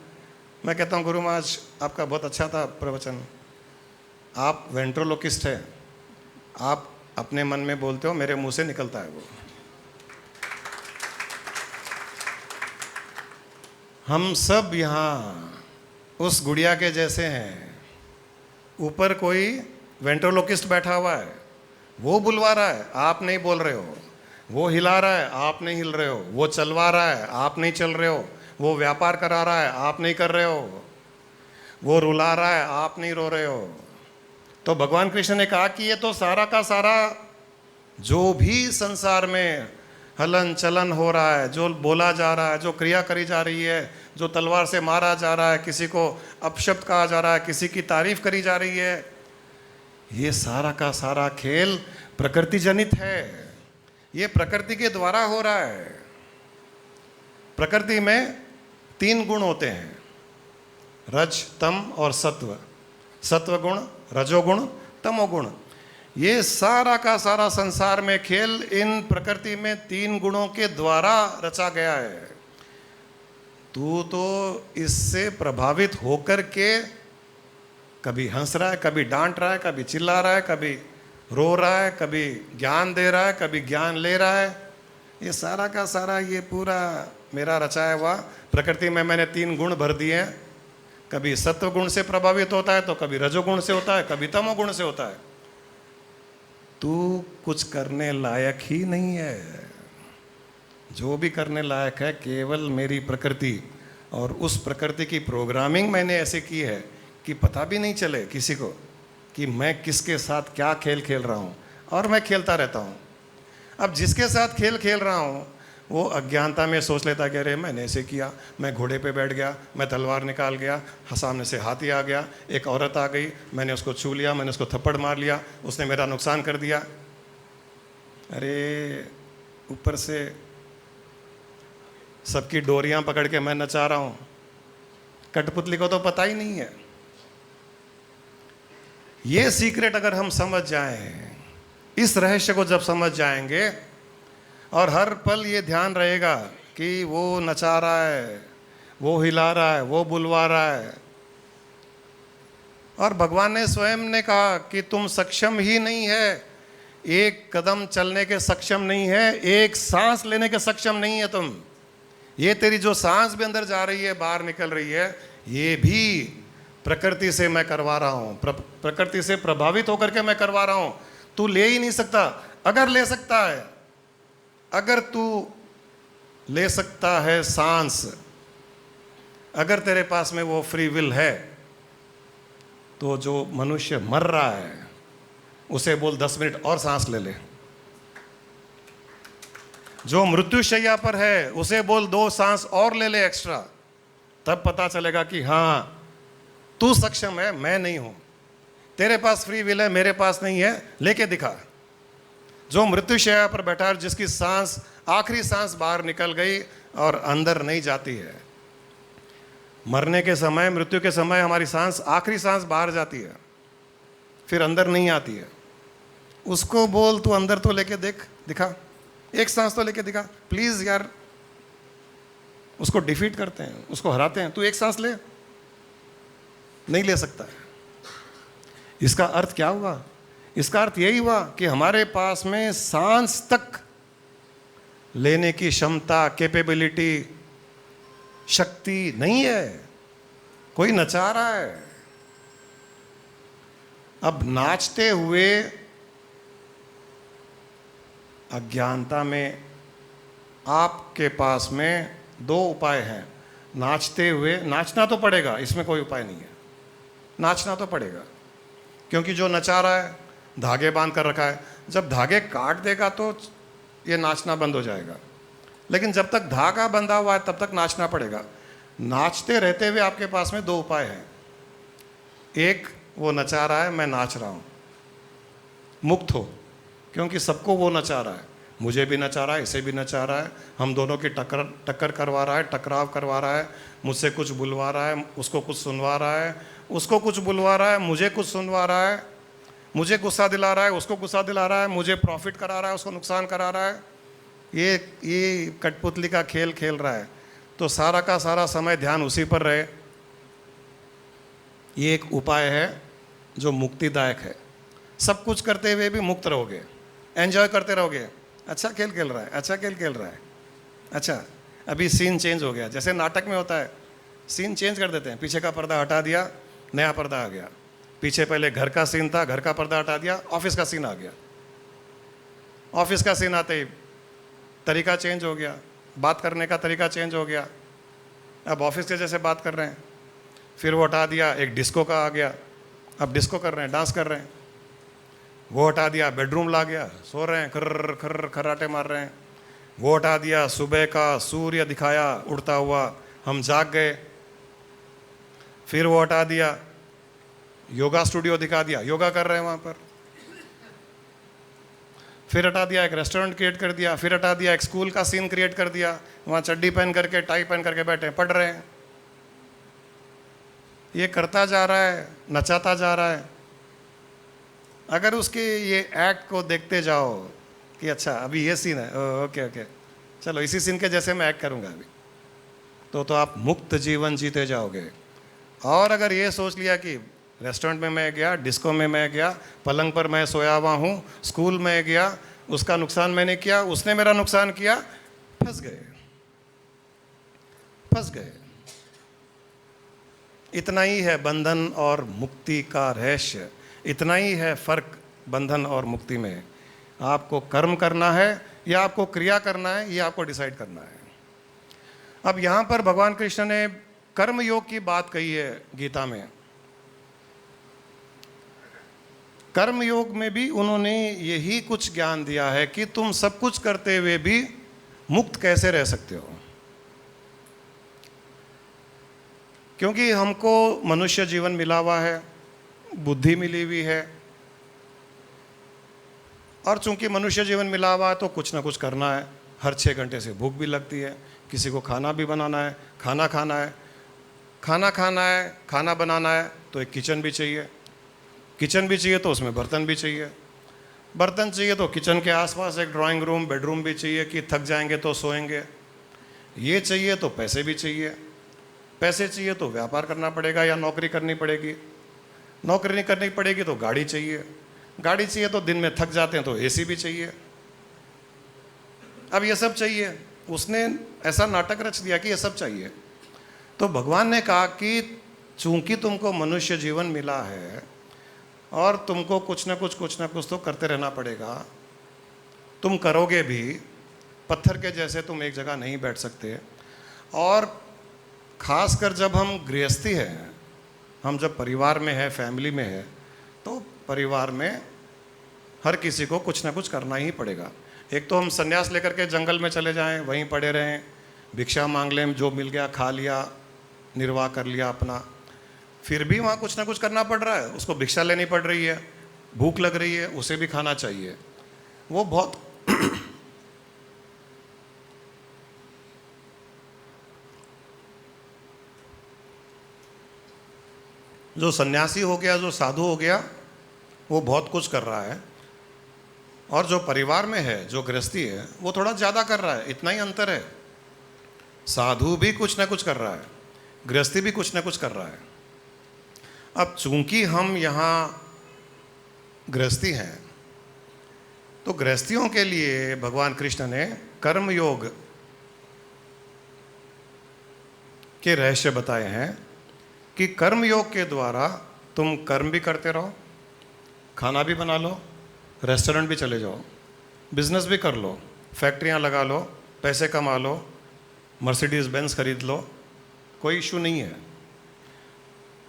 मैं कहता हूँ गुरु माँ आज आपका बहुत अच्छा था प्रवचन, आप वेंट्रोलोकिस्ट है, आप अपने मन में बोलते हो, मेरे मुंह से निकलता है वो। हम सब यहाँ उस गुड़िया के जैसे हैं, ऊपर कोई वेंट्रोलोकिस्ट बैठा हुआ है, वो बुलवा रहा है, आप नहीं बोल रहे हो, वो हिला रहा है, आप नहीं हिल रहे हो, वो चलवा रहा है, आप नहीं चल रहे हो, वो व्यापार करा रहा है, आप नहीं कर रहे हो, वो रुला रहा है, आप नहीं रो रहे हो। तो भगवान कृष्ण ने कहा कि ये तो सारा का सारा जो भी संसार में हलन चलन हो रहा है, जो बोला जा रहा है, जो क्रिया करी जा रही है, जो तलवार से मारा जा रहा है, किसी को अपशब्द कहा जा रहा है, किसी की तारीफ करी जा रही है, ये सारा का सारा खेल प्रकृति जनित है, ये प्रकृति के द्वारा हो रहा है। प्रकृति में 3 गुण होते हैं, रज, तम और सत्व। सत्व गुण, रजोगुण, तमोगुण। ये सारा का सारा संसार में खेल इन प्रकृति में 3 गुणों के द्वारा रचा गया है। तू तो इससे प्रभावित होकर के कभी हंस रहा है, कभी डांट रहा है, कभी चिल्ला रहा है, कभी रो रहा है, कभी ज्ञान दे रहा है, कभी ज्ञान ले रहा है। ये सारा का सारा ये पूरा मेरा रचाया हुआ प्रकृति में मैंने 3 गुण भर दिए हैं। कभी सत्व गुण से प्रभावित होता है, तो कभी रजोगुण से होता है, कभी तमोगुण से होता है। तू कुछ करने लायक ही नहीं है। जो भी करने लायक है केवल मेरी प्रकृति, और उस प्रकृति की प्रोग्रामिंग मैंने ऐसे की है कि पता भी नहीं चले किसी को कि मैं किसके साथ क्या खेल खेल रहा हूँ, और मैं खेलता रहता हूँ। अब जिसके साथ खेल खेल रहा हूँ वो अज्ञानता में सोच लेता कि अरे मैंने ऐसे किया, मैं घोड़े पे बैठ गया, मैं तलवार निकाल गया, सामने से हाथी आ गया, एक औरत आ गई, मैंने उसको छू लिया, मैंने उसको थप्पड़ मार लिया, उसने मेरा नुकसान कर दिया। अरे ऊपर से सबकी डोरियां पकड़ के मैं नचा रहा हूँ, कठपुतली को तो पता ही नहीं है। ये सीक्रेट अगर हम समझ जाएं, इस रहस्य को जब समझ जाएंगे, और हर पल ये ध्यान रहेगा कि वो नचा रहा है, वो हिला रहा है, वो बुलवा रहा है, और भगवान ने स्वयं ने कहा कि तुम सक्षम ही नहीं है, एक कदम चलने के सक्षम नहीं है, एक सांस लेने के सक्षम नहीं है तुम। ये तेरी जो सांस भी अंदर जा रही है, बाहर निकल रही है, ये भी प्रकृति से मैं करवा रहा हूँ, प्रकृति से प्रभावित होकर के मैं करवा रहा हूँ। तू ले ही नहीं सकता। अगर ले सकता है, अगर तू ले सकता है सांस, अगर तेरे पास में वो फ्री विल है, तो जो मनुष्य मर रहा है उसे बोल 10 मिनट और सांस ले ले। जो मृत्युशैया पर है उसे बोल 2 सांस और ले ले एक्स्ट्रा। तब पता चलेगा कि हाँ तू सक्षम है, मैं नहीं हूं। तेरे पास फ्री विल है, मेरे पास नहीं है, लेके दिखा। जो मृत्युशैया पर बैठा है, जिसकी सांस आखिरी सांस बाहर निकल गई और अंदर नहीं जाती है। मरने के समय, मृत्यु के समय हमारी सांस, आखिरी सांस बाहर जाती है, फिर अंदर नहीं आती है। उसको बोल तू अंदर तो लेके देख, दिखा, एक सांस तो लेके दिखा प्लीज यार। उसको डिफीट करते हैं, उसको हराते हैं, तू एक सांस ले, नहीं ले सकता है। इसका अर्थ क्या हुआ? इसका अर्थ यही हुआ कि हमारे पास में सांस तक लेने की क्षमता, कैपेबिलिटी, शक्ति नहीं है। कोई नचा रहा है। अब नाचते हुए अज्ञानता में आपके पास में दो उपाय हैं। नाचते हुए, नाचना तो पड़ेगा, इसमें कोई उपाय नहीं है, नाचना तो पड़ेगा, क्योंकि जो नचा रहा है धागे बांध कर रखा है। जब धागे काट देगा तो ये नाचना बंद हो जाएगा, लेकिन जब तक धागा बंधा हुआ है तब तक नाचना पड़ेगा। नाचते रहते हुए आपके पास में दो उपाय हैं। एक, वो नचा रहा है, मैं नाच रहा हूँ, मुक्त हो, क्योंकि सबको वो नचा रहा है, मुझे भी नचा रहा है, इसे भी नचा रहा है, हम दोनों की टक्कर करवा रहा है, टकराव करवा रहा है, मुझसे कुछ बुलवा रहा है, उसको कुछ सुनवा रहा है, उसको कुछ बुलवा रहा है, मुझे कुछ सुनवा रहा है, मुझे गुस्सा दिला रहा है, उसको गुस्सा दिला रहा है, मुझे प्रॉफिट करा रहा है, उसको नुकसान करा रहा है। ये कठपुतली का खेल खेल रहा है। तो सारा का सारा समय ध्यान उसी पर रहे। ये एक उपाय है जो मुक्तिदायक है। सब कुछ करते हुए भी मुक्त रहोगे, एंजॉय करते रहोगे। अच्छा खेल खेल रहा है, अच्छा खेल खेल रहा है, अच्छा अभी सीन चेंज हो गया। जैसे नाटक में होता है, सीन चेंज कर देते हैं, पीछे का पर्दा हटा दिया, नया पर्दा आ गया। पीछे पहले घर का सीन था, घर का पर्दा हटा दिया, ऑफिस का सीन आ गया। ऑफिस का सीन आते ही तरीका चेंज हो गया, बात करने का तरीका चेंज हो गया। अब ऑफिस के जैसे बात कर रहे हैं। फिर वो हटा दिया, एक डिस्को का आ गया, अब डिस्को कर रहे हैं, डांस कर रहे हैं। वो हटा दिया, बेडरूम ला गया, सो रहे हैं, खर्र खर्र खर्राटे मार रहे हैं। वो हटा दिया, सुबह का सूर्य दिखाया उड़ता हुआ, हम जाग गए। फिर वो हटा दिया, योगा स्टूडियो दिखा दिया, योगा कर रहे हैं वहाँ पर। फिर हटा दिया, एक रेस्टोरेंट क्रिएट कर दिया। फिर हटा दिया, एक स्कूल का सीन क्रिएट कर दिया, वहाँ चड्डी पहन करके, टाई पहन करके बैठे पढ़ रहे हैं। ये करता जा रहा है, नचाता जा रहा है। अगर उसके ये एक्ट को देखते जाओ कि अच्छा अभी ये सीन है, ओके ओके, चलो इसी सीन के जैसे मैं एक्ट करूँगा अभी, तो आप मुक्त जीवन जीते जाओगे। और अगर ये सोच लिया कि रेस्टोरेंट में मैं गया, डिस्को में मैं गया, पलंग पर मैं सोया हुआ हूँ, स्कूल में गया, उसका नुकसान मैंने किया, उसने मेरा नुकसान किया, फंस गए, फंस गए। इतना ही है बंधन और मुक्ति का रहस्य, इतना ही है फर्क बंधन और मुक्ति में। आपको कर्म करना है या आपको क्रिया करना है, ये आपको डिसाइड करना है। अब यहाँ पर भगवान कृष्ण ने कर्म योग की बात कही है गीता में। कर्म योग में भी उन्होंने यही कुछ ज्ञान दिया है कि तुम सब कुछ करते हुए भी मुक्त कैसे रह सकते हो। क्योंकि हमको मनुष्य जीवन मिला हुआ है, बुद्धि मिली हुई है, और चूंकि मनुष्य जीवन मिला हुआ है तो कुछ ना कुछ करना है। हर 6 घंटे से भूख भी लगती है, किसी को खाना भी बनाना है, खाना खाना है, खाना खाना है, खाना बनाना है, तो एक किचन भी चाहिए, किचन भी चाहिए तो उसमें बर्तन भी चाहिए, बर्तन चाहिए तो किचन के आसपास एक ड्राइंग रूम, बेडरूम भी चाहिए कि थक जाएंगे तो सोएंगे। ये चाहिए तो पैसे भी चाहिए, पैसे चाहिए तो व्यापार करना पड़ेगा या नौकरी करनी पड़ेगी, नौकरी नहीं करनी पड़ेगी तो गाड़ी चाहिए, गाड़ी चाहिए तो दिन में थक जाते हैं तो एसी भी चाहिए। अब ये सब चाहिए, उसने ऐसा नाटक रच दिया कि ये सब चाहिए। तो भगवान ने कहा कि चूंकि तुमको मनुष्य जीवन मिला है और तुमको कुछ ना कुछ तो करते रहना पड़ेगा, तुम करोगे भी, पत्थर के जैसे तुम एक जगह नहीं बैठ सकते। और खासकर जब हम गृहस्थी है, हम जब परिवार में है, फैमिली में है, तो परिवार में हर किसी को कुछ ना कुछ करना ही पड़ेगा। एक तो हम संन्यास लेकर के जंगल में चले जाएं, वहीं पड़े रहें, भिक्षा मांग लें, जो मिल गया खा लिया, निर्वाह कर लिया अपना, फिर भी वहाँ कुछ ना कुछ करना पड़ रहा है, उसको भिक्षा लेनी पड़ रही है, भूख लग रही है, उसे भी खाना चाहिए। वो बहुत जो सन्यासी हो गया, जो साधु हो गया, वो बहुत कुछ कर रहा है, और जो परिवार में है, जो गृहस्थी है, वो थोड़ा ज़्यादा कर रहा है। इतना ही अंतर है। साधु भी कुछ ना कुछ कर रहा है, गृहस्थी भी कुछ ना कुछ कर रहा है। अब चूंकि हम यहाँ गृहस्थी हैं, तो गृहस्थियों के लिए भगवान कृष्ण ने कर्म योग के रहस्य बताए हैं कि कर्म योग के द्वारा तुम कर्म भी करते रहो, खाना भी बना लो, रेस्टोरेंट भी चले जाओ, बिजनेस भी कर लो, फैक्ट्रियाँ लगा लो, पैसे कमा लो, मर्सिडीज़ बेंज खरीद लो, कोई इशू नहीं है।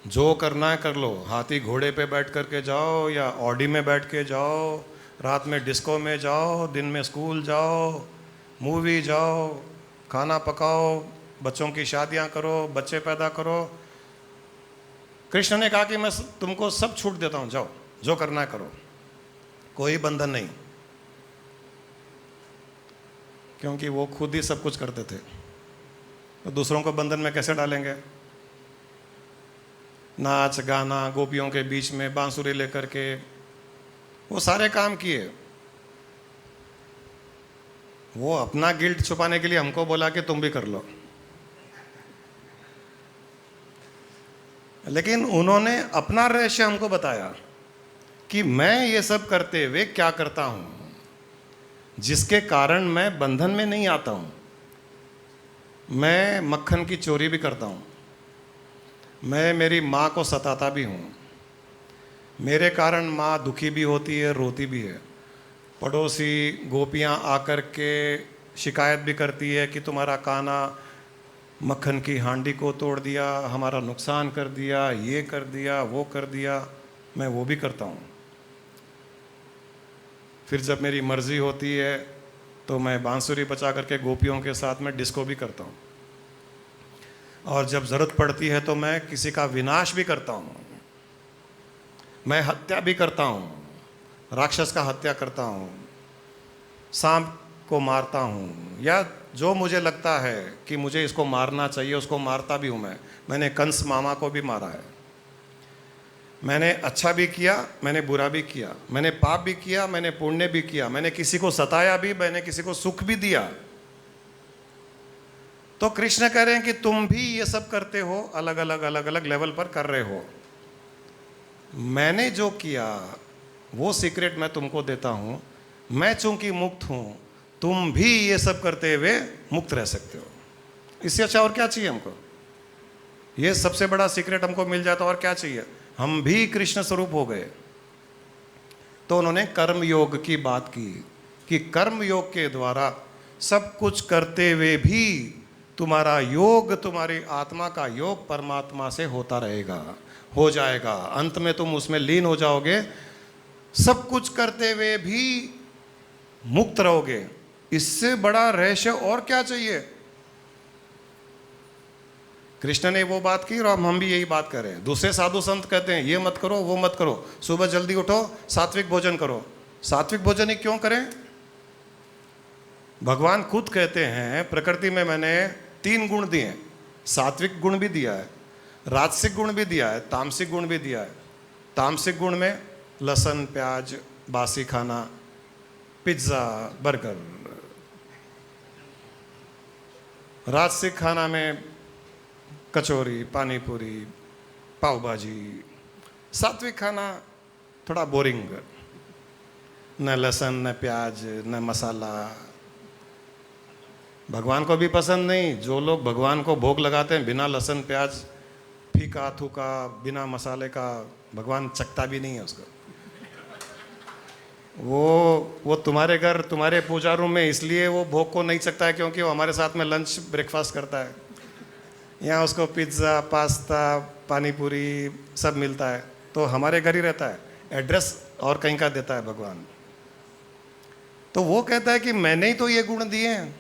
जो करना है कर लो, हाथी घोड़े पे बैठ करके जाओ या ऑडी में बैठ के जाओ, रात में डिस्को में जाओ, दिन में स्कूल जाओ, मूवी जाओ, खाना पकाओ, बच्चों की शादियां करो, बच्चे पैदा करो। कृष्ण ने कहा कि मैं तुमको सब छूट देता हूं, जाओ जो करना है करो, कोई बंधन नहीं, क्योंकि वो खुद ही सब कुछ करते थे, तो दूसरों को बंधन में कैसे डालेंगे। नाच गाना, गोपियों के बीच में बांसुरी लेकर के वो सारे काम किए। वो अपना गिल्ट छुपाने के लिए हमको बोला कि तुम भी कर लो, लेकिन उन्होंने अपना रहस्य हमको बताया कि मैं ये सब करते हुए क्या करता हूं, जिसके कारण मैं बंधन में नहीं आता हूं। मैं मक्खन की चोरी भी करता हूं, मैं मेरी माँ को सताता भी हूँ, मेरे कारण माँ दुखी भी होती है, रोती भी है। पड़ोसी गोपियाँ आकर के शिकायत भी करती है कि तुम्हारा कान्हा मक्खन की हांडी को तोड़ दिया, हमारा नुकसान कर दिया, ये कर दिया, वो कर दिया। मैं वो भी करता हूँ। फिर जब मेरी मर्ज़ी होती है तो मैं बांसुरी बजा करके गोपियों के साथ में डिस्को भी करता हूँ, और जब ज़रूरत पड़ती है तो मैं किसी का विनाश भी करता हूँ, मैं हत्या भी करता हूँ, राक्षस का हत्या करता हूँ, सांप को मारता हूँ, या जो मुझे लगता है कि मुझे इसको मारना चाहिए उसको मारता भी हूँ। मैंने कंस मामा को भी मारा है। मैंने अच्छा भी किया, मैंने बुरा भी किया, मैंने पाप भी किया, मैंने पुण्य भी किया, मैंने किसी को सताया भी, मैंने किसी को सुख भी दिया। तो कृष्ण कह रहे हैं कि तुम भी ये सब करते हो, अलग अलग लेवल पर कर रहे हो। मैंने जो किया वो सीक्रेट मैं तुमको देता हूं। मैं चूंकि मुक्त हूं, तुम भी ये सब करते हुए मुक्त रह सकते हो। इससे अच्छा और क्या चाहिए हमको? ये सबसे बड़ा सीक्रेट हमको मिल जाता, और क्या चाहिए? हम भी कृष्ण स्वरूप हो गए। तो उन्होंने कर्म योग की बात की कि कर्म योग के द्वारा सब कुछ करते हुए भी तुम्हारा योग, तुम्हारी आत्मा का योग परमात्मा से होता रहेगा, हो जाएगा। अंत में तुम उसमें लीन हो जाओगे, सब कुछ करते हुए भी मुक्त रहोगे। इससे बड़ा रहस्य और क्या चाहिए? कृष्ण ने वो बात की और हम भी यही बात कर रहे हैं। दूसरे साधु संत कहते हैं ये मत करो, वो मत करो, सुबह जल्दी उठो, सात्विक भोजन करो। सात्विक भोजन ही क्यों करें? भगवान खुद कहते हैं प्रकृति में मैंने 3 गुण दिए, सात्विक गुण भी दिया है, राजसिक गुण भी दिया है, तामसिक गुण भी दिया है। तामसिक गुण में लहसुन, प्याज, बासी खाना, पिज्ज़ा, बर्गर। राजसिक खाना में कचौरी, पानी पूरी, पाव भाजी। सात्विक खाना थोड़ा बोरिंग, न लहसुन, न प्याज, न मसाला। भगवान को भी पसंद नहीं। जो लोग भगवान को भोग लगाते हैं बिना लहसुन प्याज, फीका थूका, बिना मसाले का, भगवान चखता भी नहीं है उसको। वो तुम्हारे घर, तुम्हारे पूजा रूम में इसलिए वो भोग को नहीं चखता है क्योंकि वो हमारे साथ में लंच ब्रेकफास्ट करता है। यहाँ उसको पिज्ज़ा, पास्ता, पानी पूरी सब मिलता है, तो हमारे घर ही रहता है। एड्रेस और कहीं का देता है भगवान। तो वो कहता है कि मैंने ही तो ये गुण दिए हैं,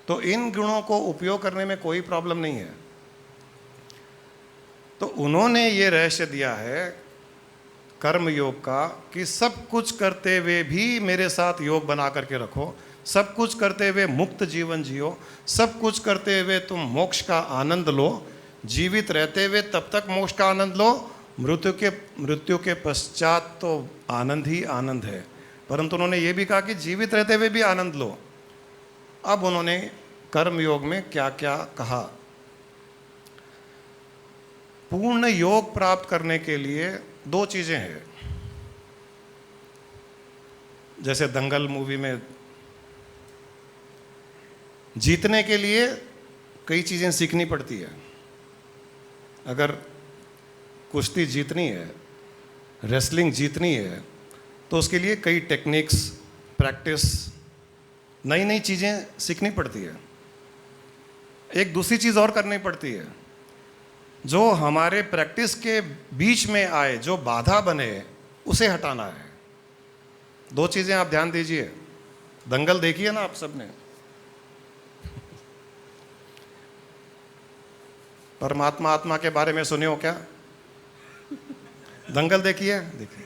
तो इन गुणों को उपयोग करने में कोई प्रॉब्लम नहीं है। तो उन्होंने ये रहस्य दिया है कर्म योग का कि सब कुछ करते हुए भी मेरे साथ योग बना करके रखो, सब कुछ करते हुए मुक्त जीवन जियो, सब कुछ करते हुए तुम मोक्ष का आनंद लो, जीवित रहते हुए तब तक मोक्ष का आनंद लो, मृत्यु के पश्चात तो आनंद ही आनंद है। परंतु उन्होंने ये भी कहा कि जीवित रहते हुए भी आनंद लो। अब उन्होंने कर्म योग में क्या क्या कहा। पूर्ण योग प्राप्त करने के लिए दो चीजें हैं। जैसे दंगल मूवी में जीतने के लिए कई चीजें सीखनी पड़ती है। अगर कुश्ती जीतनी है, रेसलिंग जीतनी है, तो उसके लिए कई टेक्निक्स, प्रैक्टिस, नई नई चीजें सीखनी पड़ती है। एक दूसरी चीज और करनी पड़ती है, जो हमारे प्रैक्टिस के बीच में आए, जो बाधा बने, उसे हटाना है। दो चीजें आप ध्यान दीजिए। दंगल देखी है ना आप सबने? परमात्मा आत्मा के बारे में सुने हो क्या? दंगल देखी है? देखिए।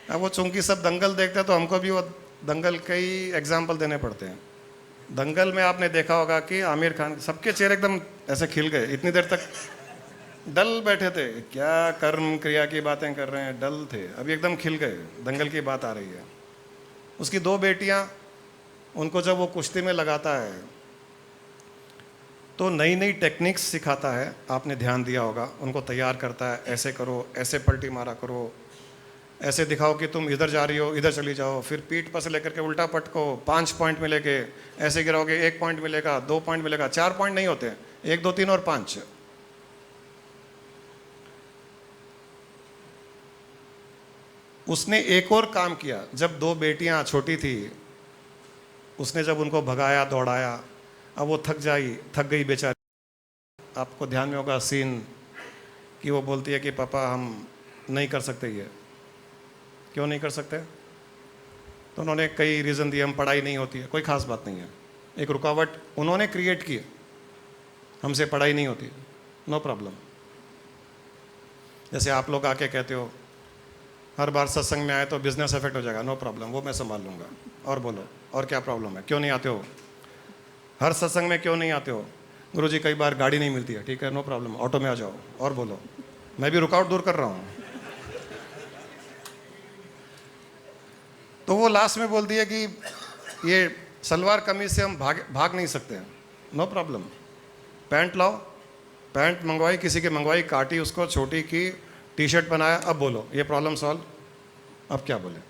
अब वो चूंकि सब दंगल देखते हैं तो हमको भी वो दंगल कई एग्जाम्पल देने पड़ते हैं। दंगल में आपने देखा होगा कि आमिर खान, सबके चेहरे एकदम ऐसे खिल गए। इतनी देर तक डल बैठे थे, क्या कर्म क्रिया की बातें कर रहे हैं, डल थे, अभी एकदम खिल गए। दंगल की बात आ रही है। उसकी दो बेटियां, उनको जब वो कुश्ती में लगाता है तो नई नई टेक्निक्स सिखाता है। आपने ध्यान दिया होगा, उनको तैयार करता है, ऐसे करो, ऐसे पलटी मारा करो, ऐसे दिखाओ कि तुम इधर जा रही हो, इधर चली जाओ, फिर पीठ पर से लेकर के उल्टा पटको, 5 पॉइंट मिलेंगे, ऐसे गिराओगे 1 पॉइंट मिलेगा, 2 पॉइंट मिलेगा, 4 पॉइंट नहीं होते, 1 2 3 और 5। उसने एक और काम किया। जब 2 बेटियां छोटी थी, उसने जब उनको भगाया, दौड़ाया, अब वो थक गई बेचारी। आपको ध्यान में होगा सीन कि वो बोलती है कि पापा हम नहीं कर सकते। ये क्यों नहीं कर सकते? तो उन्होंने कई रीज़न दिए। हम पढ़ाई नहीं होती है, कोई ख़ास बात नहीं है। एक रुकावट उन्होंने क्रिएट की, हमसे पढ़ाई नहीं होती, नो प्रॉब्लम। जैसे आप लोग आके कहते हो हर बार सत्संग में आए तो बिजनेस इफेक्ट हो जाएगा, नो प्रॉब्लम, वो मैं संभाल लूँगा। और बोलो, और क्या प्रॉब्लम है? क्यों नहीं आते हो? हर सत्संग में क्यों नहीं आते हो? गुरुजी कई बार गाड़ी नहीं मिलती है, ठीक है, नो प्रॉब्लम, ऑटो में आ जाओ। और बोलो, मैं भी रुकावट दूर कर रहा हूँ। तो वो लास्ट में बोलती है कि ये सलवार कमीज से हम भाग नहीं सकते, नो प्रॉब्लम, पैंट लाओ। पैंट मंगवाई, किसी की मंगवाई, काटी उसको, छोटी की, टी शर्ट बनाया। अब बोलो, ये प्रॉब्लम सॉल्व। अब क्या बोले?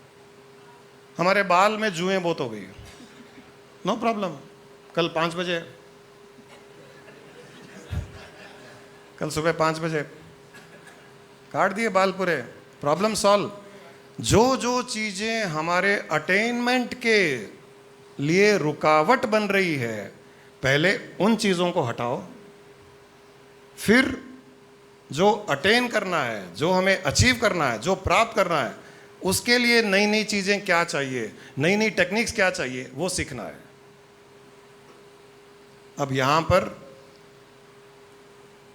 हमारे बाल में जुएं बहुत हो गई, नो प्रॉब्लम, कल 5 बजे, कल सुबह 5 बजे काट दिए बाल पूरे, प्रॉब्लम सॉल्व। जो जो चीजें हमारे अटेनमेंट के लिए रुकावट बन रही है, पहले उन चीजों को हटाओ, फिर जो अटेन करना है, जो हमें अचीव करना है, जो प्राप्त करना है, उसके लिए नई नई चीजें क्या चाहिए, नई नई टेक्निक्स क्या चाहिए, वो सीखना है। अब यहां पर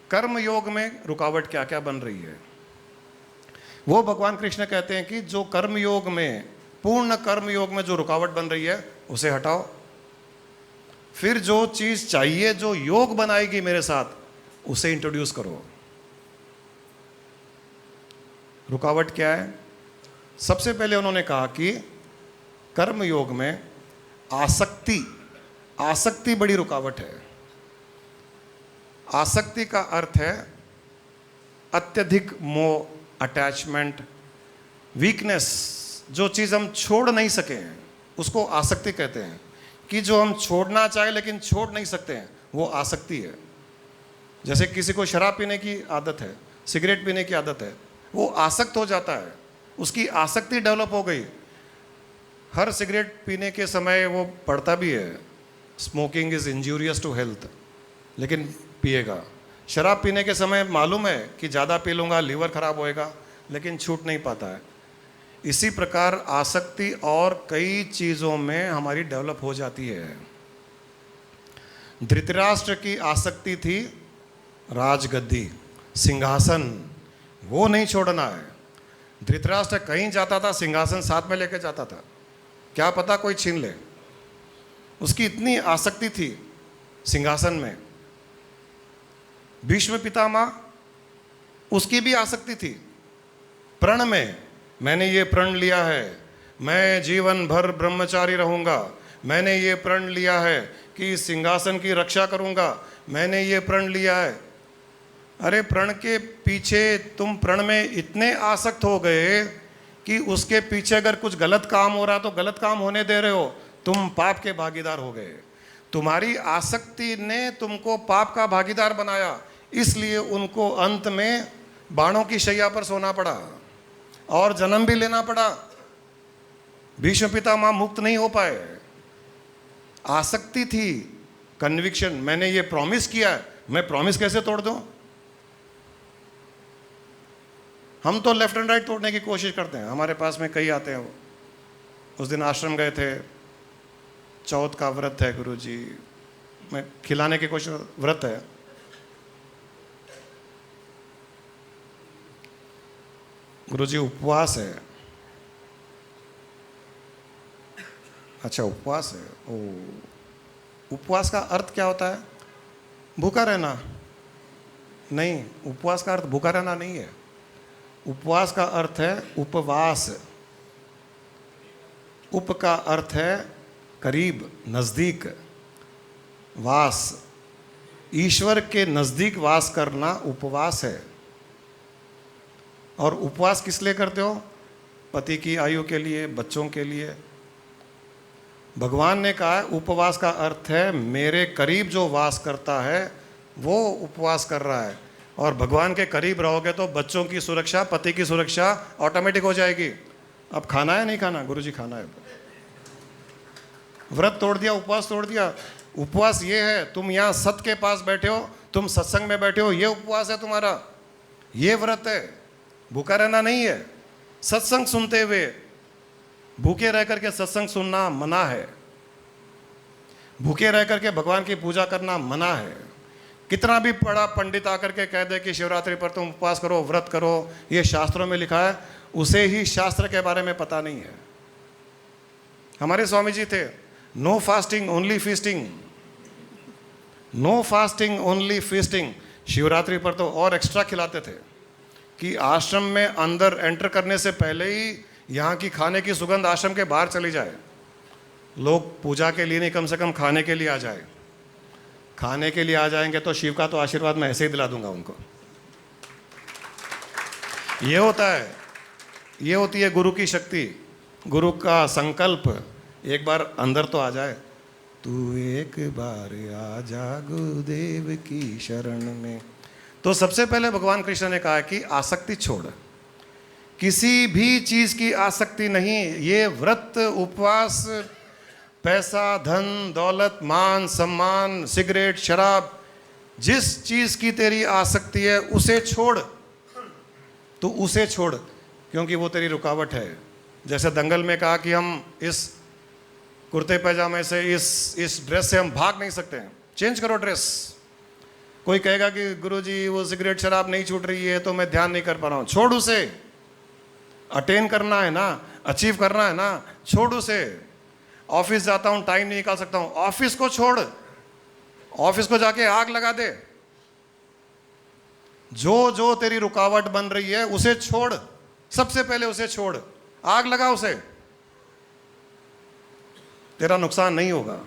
कर्म योग में रुकावट क्या क्या बन रही है, वो भगवान कृष्ण कहते हैं कि जो कर्म योग में, पूर्ण कर्म योग में जो रुकावट बन रही है, उसे हटाओ। फिर जो चीज चाहिए, जो योग बनाएगी मेरे साथ, उसे इंट्रोड्यूस करो। रुकावट क्या है? सबसे पहले उन्होंने कहा कि कर्म योग में आसक्ति बड़ी रुकावट है। आसक्ति का अर्थ है अत्यधिक मोह, अटैचमेंट, वीकनेस। जो चीज़ हम छोड़ नहीं सके हैं उसको आसक्ति कहते हैं। कि जो हम छोड़ना चाहे लेकिन छोड़ नहीं सकते हैं, वो आसक्ति है। जैसे किसी को शराब पीने की आदत है, सिगरेट पीने की आदत है, वो आसक्त हो जाता है, उसकी आसक्ति डेवलप हो गई। हर सिगरेट पीने के समय वो पढ़ता भी है, smoking is injurious to health, लेकिन पिएगा। शराब पीने के समय मालूम है कि ज़्यादा पी लूँगा लीवर खराब होएगा, लेकिन छूट नहीं पाता है। इसी प्रकार आसक्ति और कई चीज़ों में हमारी डेवलप हो जाती है। धृतराष्ट्र की आसक्ति थी राजगद्दी, सिंहासन, वो नहीं छोड़ना है। धृतराष्ट्र कहीं जाता था सिंहासन साथ में लेके जाता था, क्या पता कोई छीन ले, उसकी इतनी आसक्ति थी सिंहासन में। भीष्म पितामह, उसकी भी आसक्ति थी प्रण में। मैंने ये प्रण लिया है, मैं जीवन भर ब्रह्मचारी रहूंगा, मैंने ये प्रण लिया है कि सिंहासन की रक्षा करूंगा, मैंने ये प्रण लिया है। अरे प्रण के पीछे तुम प्रण में इतने आसक्त हो गए कि उसके पीछे अगर कुछ गलत काम हो रहा तो गलत काम होने दे रहे हो, तुम पाप के भागीदार हो गए। तुम्हारी आसक्ति ने तुमको पाप का भागीदार बनाया, इसलिए उनको अंत में बाणों की शैया पर सोना पड़ा और जन्म भी लेना पड़ा। भीष्म पितामह मुक्त नहीं हो पाए। आसक्ति थी, कन्विक्शन, मैंने ये प्रॉमिस किया है, मैं प्रॉमिस कैसे तोड़ दूं? हम तो लेफ्ट एंड राइट तोड़ने की कोशिश करते हैं। हमारे पास में कई आते हैं, उस दिन आश्रम गए थे, चौथ का व्रत है गुरुजी, मैं खिलाने की कोशिश, व्रत है, गुरुजी उपवास है। अच्छा उपवास है, ओ उपवास का अर्थ क्या होता है? भूखा रहना नहीं, उपवास का अर्थ भूखा रहना नहीं है। उपवास का अर्थ है उपवास। उप का अर्थ है करीब, नज़दीक, वास, ईश्वर के नज़दीक वास करना उपवास है। और उपवास किस लिए करते हो? पति की आयु के लिए, बच्चों के लिए। भगवान ने कहा है उपवास का अर्थ है मेरे करीब जो वास करता है वो उपवास कर रहा है। और भगवान के करीब रहोगे तो बच्चों की सुरक्षा, पति की सुरक्षा ऑटोमेटिक हो जाएगी। अब खाना है नहीं खाना? गुरुजी खाना है। व्रत तोड़ दिया, उपवास तोड़ दिया। उपवास ये है, तुम यहाँ सत्य के पास बैठे हो, तुम सत्संग में बैठे हो, ये उपवास है तुम्हारा, ये व्रत है। भूखा रहना नहीं है। सत्संग सुनते हुए भूखे रह करके सत्संग सुनना मना है। भूखे रह करके भगवान की पूजा करना मना है। कितना भी बड़ा पंडित आकर के कह दे कि शिवरात्रि पर तुम उपवास करो, व्रत करो, ये शास्त्रों में लिखा है, उसे ही शास्त्र के बारे में पता नहीं है। हमारे स्वामी जी थे, no fasting only feasting, no fasting only feasting. Shivratri पर तो और एक्स्ट्रा खिलाते थे कि आश्रम में अंदर एंटर करने से पहले ही यहाँ की खाने की सुगंध आश्रम के बाहर चली जाए। लोग पूजा के लिए नहीं, कम से कम खाने के लिए आ जाए। खाने के लिए आ जाएंगे तो शिव का तो आशीर्वाद मैं ऐसे ही दिला दूंगा उनको। ये होता है, ये होती है गुरु की शक्ति, गुरु का संकल्प। एक बार अंदर तो आ जाए, तू एक बार आ जा गुरुदेव की शरण में। तो सबसे पहले भगवान कृष्ण ने कहा कि आसक्ति छोड़, किसी भी चीज की आसक्ति नहीं। ये व्रत, उपवास, पैसा, धन, दौलत, मान, सम्मान, सिगरेट, शराब, जिस चीज की तेरी आसक्ति है उसे छोड़। तू उसे छोड़, क्योंकि वो तेरी रुकावट है। जैसे दंगल में कहा कि हम इस कुर्ते पैजामे से, इस ड्रेस से हम भाग नहीं सकते हैं, चेंज करो ड्रेस। कोई कहेगा कि गुरुजी वो सिगरेट शराब नहीं छूट रही है तो मैं ध्यान नहीं कर पा रहा हूँ, छोड़ उसे। अटेन करना है ना, अचीव करना है ना, छोड़ उसे। ऑफिस जाता हूँ, टाइम नहीं निकाल सकता हूँ, ऑफिस को छोड़, ऑफिस को जाके आग लगा दे। जो जो तेरी रुकावट बन रही है उसे छोड़, सबसे पहले उसे छोड़, आग लगा उसे, तेरा नुकसान नहीं होगा।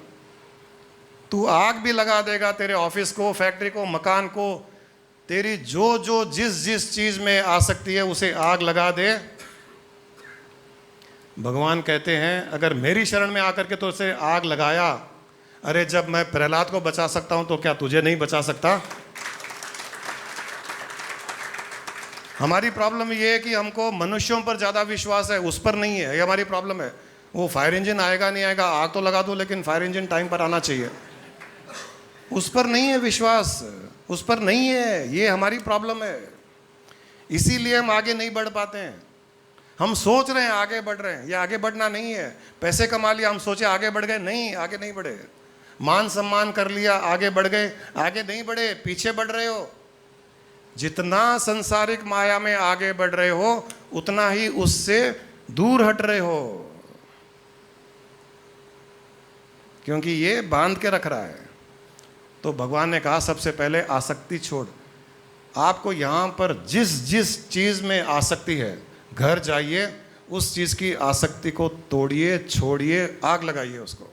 तू आग भी लगा देगा तेरे ऑफिस को, फैक्ट्री को, मकान को, तेरी जो जो जिस जिस चीज में आसक्ति है उसे आग लगा दे। भगवान कहते हैं अगर मेरी शरण में आकर के तो उसे आग लगाया, अरे जब मैं प्रहलाद को बचा सकता हूं तो क्या तुझे नहीं बचा सकता? हमारी प्रॉब्लम ये है कि हमको मनुष्यों पर ज़्यादा विश्वास है, उस पर नहीं है, ये हमारी प्रॉब्लम है। वो फायर इंजन आएगा नहीं आएगा, आग तो लगा दो, लेकिन फायर इंजन टाइम पर आना चाहिए, उस पर नहीं है विश्वास, उस पर नहीं है, ये हमारी प्रॉब्लम है। इसीलिए हम आगे नहीं बढ़ पाते हैं। हम सोच रहे हैं आगे बढ़ रहे हैं, ये आगे बढ़ना नहीं है। पैसे कमा लिया, हम सोचे आगे बढ़ गए, नहीं, आगे नहीं बढ़े। मान सम्मान कर लिया, आगे बढ़ गए, आगे नहीं बढ़े, पीछे बढ़ रहे हो। जितना सांसारिक माया में आगे बढ़ रहे हो उतना ही उससे दूर हट रहे हो, क्योंकि ये बांध के रख रहा है। तो भगवान ने कहा सबसे पहले आसक्ति छोड़। आपको यहाँ पर जिस जिस चीज़ में आसक्ति है, घर जाइए, उस चीज़ की आसक्ति को तोड़िए, छोड़िए, आग लगाइए उसको।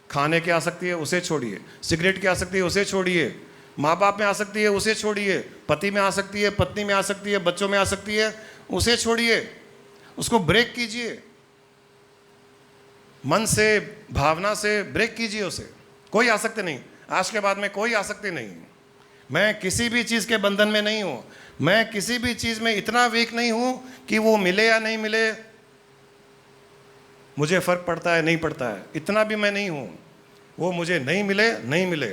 खाने की आसक्ति है उसे छोड़िए, सिगरेट की आसक्ति है उसे छोड़िए, माँ बाप में आसक्ति है उसे छोड़िए, पति में आसक्ति है, पत्नी में आसक्ति है, बच्चों में आसक्ति है, उसे छोड़िए, उसको ब्रेक कीजिए, मन से, भावना से ब्रेक कीजिए उसे। कोई आसक्ति नहीं, आज के बाद में कोई आसक्ति नहीं। मैं किसी भी चीज़ के बंधन में नहीं हूँ, मैं किसी भी चीज़ में इतना वीक नहीं हूँ कि वो मिले या नहीं मिले मुझे फ़र्क पड़ता है नहीं पड़ता है, इतना भी मैं नहीं हूँ। वो मुझे नहीं मिले नहीं मिले,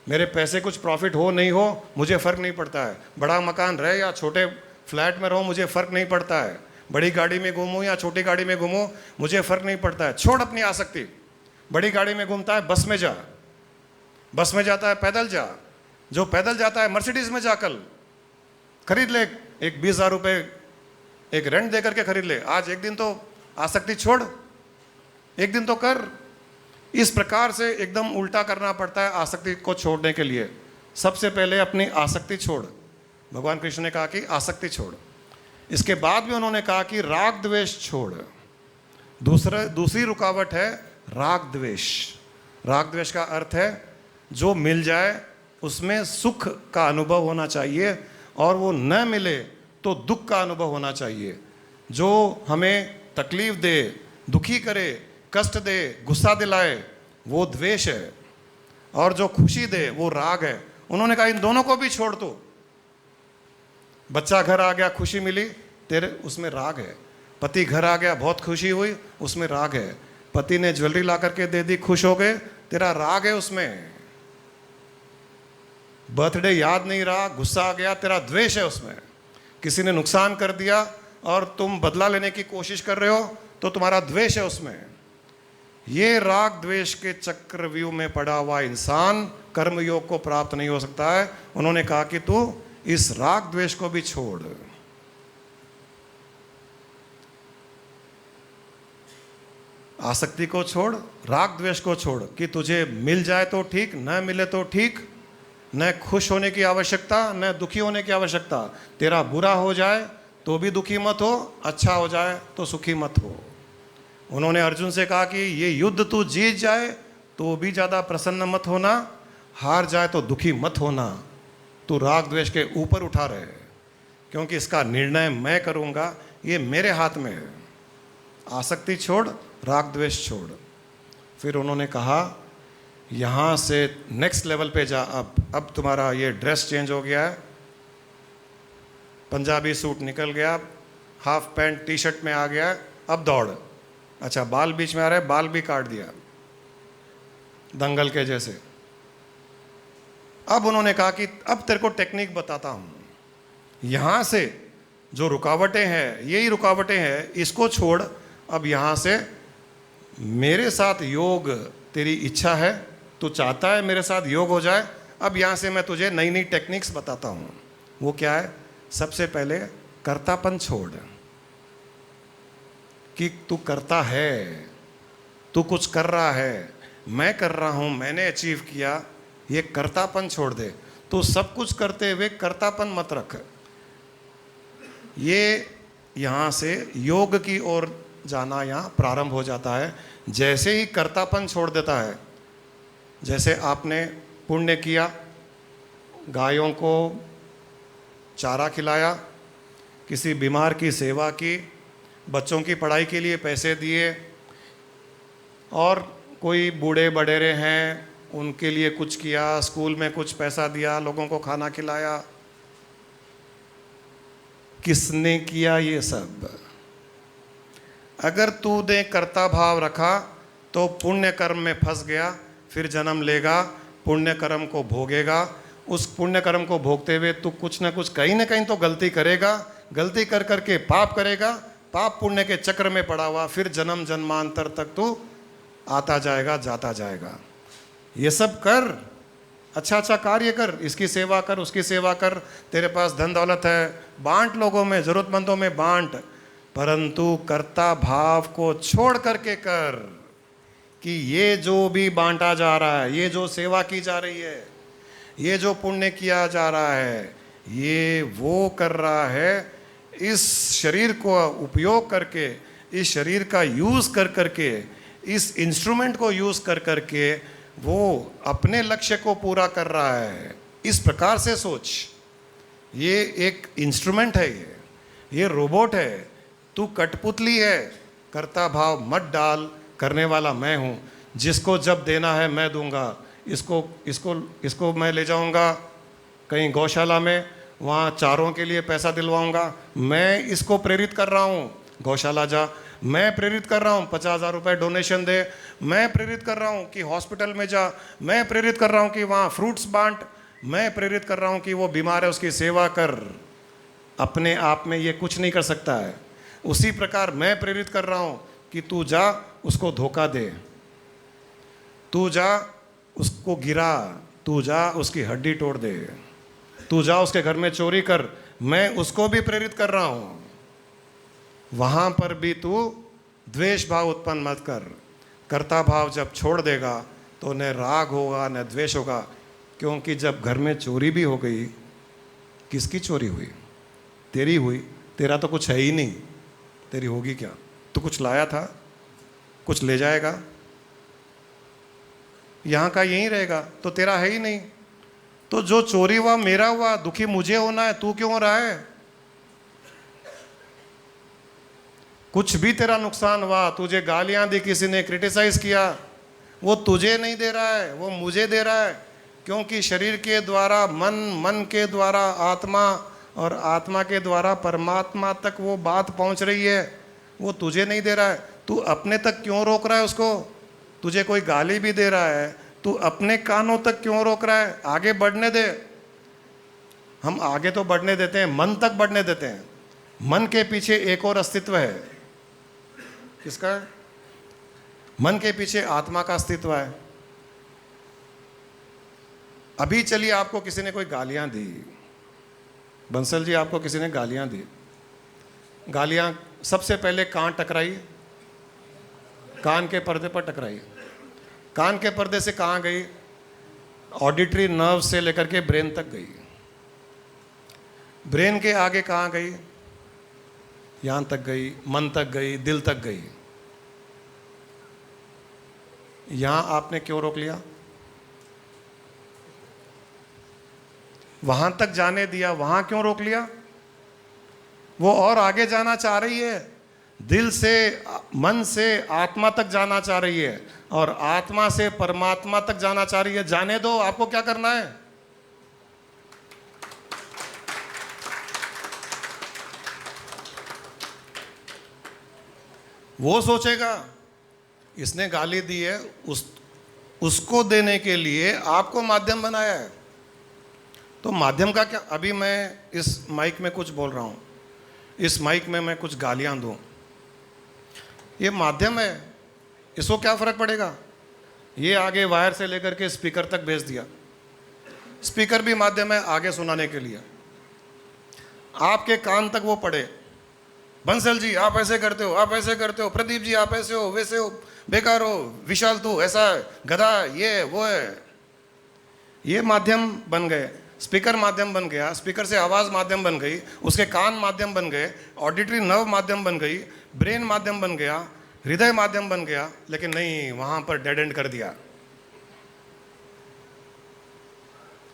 मेरे पैसे कुछ प्रॉफिट हो नहीं हो, मुझे फ़र्क नहीं पड़ता है। बड़ा मकान रहे या छोटे फ्लैट में रहो, मुझे फ़र्क नहीं पड़ता है। बड़ी गाड़ी में घूमूं या छोटी गाड़ी में घूमूं, मुझे फ़र्क नहीं पड़ता है। छोड़ अपनी आसक्ति। बड़ी गाड़ी में घूमता है, बस में जा, बस में जाता है पैदल जा, जो पैदल जाता है मर्सिडीज़ में जाकर खरीद ले, एक 20,000 रुपये एक रेंट दे करके खरीद ले। आज एक दिन तो आसक्ति छोड़, एक दिन तो कर। इस प्रकार से एकदम उल्टा करना पड़ता है आसक्ति को छोड़ने के लिए। सबसे पहले अपनी आसक्ति छोड़। भगवान कृष्ण ने कहा कि आसक्ति छोड़। इसके बाद भी उन्होंने कहा कि राग द्वेष छोड़। दूसरी रुकावट है राग द्वेष। राग द्वेष का अर्थ है जो मिल जाए उसमें सुख का अनुभव होना चाहिए, और वो न मिले तो दुख का अनुभव होना चाहिए। जो हमें तकलीफ दे, दुखी करे, कष्ट दे, गुस्सा दिलाए, वो द्वेष है, और जो खुशी दे वो राग है। उन्होंने कहा इन दोनों को भी छोड़ दो। बच्चा घर आ गया, खुशी मिली, तेरे उसमें राग है। पति घर आ गया, बहुत खुशी हुई, उसमें राग है। पति ने ज्वेलरी ला करके दे दी, खुश हो गए, तेरा राग है उसमें। बर्थडे याद नहीं रहा, गुस्सा आ गया, तेरा द्वेष है उसमें। किसी ने नुकसान कर दिया और तुम बदला लेने की कोशिश कर रहे हो, तो तुम्हारा द्वेष है उसमें। ये राग द्वेष के चक्रव्यूह में पड़ा हुआ इंसान कर्मयोग को प्राप्त नहीं हो सकता है। उन्होंने कहा कि तू इस राग द्वेष को भी छोड़। आसक्ति को छोड़, राग द्वेष को छोड़, कि तुझे मिल जाए तो ठीक, न मिले तो ठीक। न खुश होने की आवश्यकता, न दुखी होने की आवश्यकता। तेरा बुरा हो जाए तो भी दुखी मत हो, अच्छा हो जाए तो सुखी मत हो। उन्होंने अर्जुन से कहा कि ये युद्ध तू जीत जाए तो भी ज़्यादा प्रसन्न मत होना, हार जाए तो दुखी मत होना। तू राग द्वेष के ऊपर उठा रहे, क्योंकि इसका निर्णय मैं करूँगा, ये मेरे हाथ में है। आसक्ति छोड़, राग द्वेष छोड़। फिर उन्होंने कहा यहाँ से नेक्स्ट लेवल पे जा। अब तुम्हारा ये ड्रेस चेंज हो गया है, पंजाबी सूट निकल गया, हाफ पैंट टी शर्ट में आ गया, अब दौड़। अच्छा, बाल बीच में आ रहे, बाल भी काट दिया दंगल के जैसे। अब उन्होंने कहा कि अब तेरे को टेक्निक बताता हूँ। यहाँ से जो रुकावटें हैं, यही रुकावटें हैं, इसको छोड़। अब यहाँ से मेरे साथ योग, तेरी इच्छा है, तू चाहता है मेरे साथ योग हो जाए। अब यहाँ से मैं तुझे नई नई टेक्निक्स बताता हूँ। वो क्या है? सबसे पहले कर्तापन छोड़, कि तू करता है, तू कुछ कर रहा है, मैं कर रहा हूँ, मैंने अचीव किया, ये कर्तापन छोड़ दे। तो सब कुछ करते हुए कर्तापन मत रख। ये यहाँ से योग की ओर जाना यहाँ प्रारंभ हो जाता है। जैसे ही कर्तापन छोड़ देता है, जैसे आपने पुण्य किया, गायों को चारा खिलाया, किसी बीमार की सेवा की, बच्चों की पढ़ाई के लिए पैसे दिए, और कोई बूढ़े बड़ेरे हैं उनके लिए कुछ किया, स्कूल में कुछ पैसा दिया, लोगों को खाना खिलाया। किसने किया ये सब? अगर तूने कर्ता भाव रखा तो पुण्य कर्म में फंस गया, फिर जन्म लेगा, पुण्य कर्म को भोगेगा। उस पुण्य कर्म को भोगते हुए तू कुछ ना कुछ, कहीं ना कहीं तो गलती करेगा, गलती कर करके पाप करेगा, पाप पुण्य के चक्र में पड़ा हुआ फिर जन्म जन्मांतर तक तू आता जाएगा, जाता जाएगा। ये सब कर, अच्छा अच्छा कार्य कर, इसकी सेवा कर, उसकी सेवा कर, तेरे पास धन दौलत है, बांट लोगों में, ज़रूरतमंदों में बांट, परंतु कर्ता भाव को छोड़ करके कर कि ये जो भी बांटा जा रहा है, ये जो सेवा की जा रही है, ये जो पुण्य किया जा रहा है, ये वो कर रहा है इस शरीर को उपयोग करके, इस शरीर का यूज़ कर करके, इस इंस्ट्रूमेंट को यूज़ कर करके वो अपने लक्ष्य को पूरा कर रहा है। इस प्रकार से सोच, ये एक इंस्ट्रूमेंट है, ये रोबोट है, तू कठपुतली है। कर्ता भाव मत डाल, करने वाला मैं हूँ, जिसको जब देना है मैं दूंगा, इसको मैं ले जाऊंगा कहीं गौशाला में, वहाँ चारों के लिए पैसा दिलवाऊंगा, मैं इसको प्रेरित कर रहा हूँ गौशाला जा, मैं प्रेरित कर रहा हूँ 50,000 रुपये डोनेशन दे, मैं प्रेरित कर रहा हूँ कि हॉस्पिटल में जा, मैं प्रेरित कर रहा हूँ कि वहाँ फ्रूट्स बांट, मैं प्रेरित कर रहा हूँ कि वो बीमार है उसकी सेवा कर। अपने आप में ये कुछ नहीं कर सकता है। उसी प्रकार मैं प्रेरित कर रहा हूँ कि तू जा उसको धोखा दे, तू जा उसको गिरा, तू जा उसकी हड्डी तोड़ दे, तू जा उसके घर में चोरी कर, मैं उसको भी प्रेरित कर रहा हूँ। वहाँ पर भी तू द्वेष भाव उत्पन्न मत कर। कर्ता भाव जब छोड़ देगा तो न राग होगा न द्वेष होगा, क्योंकि जब घर में चोरी भी हो गई, किसकी चोरी हुई? तेरी हुई। तेरा तो कुछ है ही नहीं, तेरी होगी क्या? तू कुछ लाया था, कुछ ले जाएगा, यहाँ का यहीं रहेगा, तो तेरा है ही नहीं। तो जो चोरी हुआ मेरा हुआ, दुखी मुझे होना है, तू क्यों हो रहा है? कुछ भी तेरा नुकसान हुआ, तुझे गालियां दी, किसी ने क्रिटिसाइज किया, वो तुझे नहीं दे रहा है, वो मुझे दे रहा है। क्योंकि शरीर के द्वारा मन, मन के द्वारा आत्मा और आत्मा के द्वारा परमात्मा तक वो बात पहुंच रही है, वो तुझे नहीं दे रहा है। तू अपने तक क्यों रोक रहा है उसको? तुझे कोई गाली भी दे रहा है, तू अपने कानों तक क्यों रोक रहा है? आगे बढ़ने दे। हम आगे तो बढ़ने देते हैं, मन तक बढ़ने देते हैं। मन के पीछे एक और अस्तित्व है। किसका? मन के पीछे आत्मा का अस्तित्व है। अभी चलिए, आपको किसी ने कोई गालियां दी, बंसल जी, आपको किसी ने गालियां दी, गालियां सबसे पहले कहाँ टकराई? कान के पर्दे पर टकराई। कान के पर्दे से कहाँ गई? ऑडिटरी नर्व से लेकर के ब्रेन तक गई। ब्रेन के आगे कहाँ गई? यहाँ तक गई, मन तक गई, दिल तक गई। यहाँ आपने क्यों रोक लिया? वहां तक जाने दिया, वहां क्यों रोक लिया? वो और आगे जाना चाह रही है, दिल से, मन से आत्मा तक जाना चाह रही है, और आत्मा से परमात्मा तक जाना चाह रही है। जाने दो, आपको क्या करना है? वो सोचेगा इसने गाली दी है, उसको देने के लिए आपको माध्यम बनाया है। तो माध्यम का क्या? अभी मैं इस माइक में कुछ बोल रहा हूँ, इस माइक में मैं कुछ गालियाँ दूँ, ये माध्यम है, इसको क्या फ़र्क पड़ेगा? ये आगे वायर से लेकर के स्पीकर तक भेज दिया, स्पीकर भी माध्यम है आगे सुनाने के लिए। आपके कान तक वो पड़े, बंसल जी आप ऐसे करते हो, आप ऐसे करते हो, प्रदीप जी आप ऐसे हो, वैसे हो, बेकार हो, विशाल तू ऐसा है, गधा, ये वो है। ये माध्यम बन गए, स्पीकर माध्यम बन गया, स्पीकर से आवाज़ माध्यम बन गई, उसके कान माध्यम बन गए, ऑडिटरी नर्व माध्यम बन गई, ब्रेन माध्यम बन गया, हृदय माध्यम बन गया। लेकिन नहीं, वहाँ पर डेड एंड कर दिया।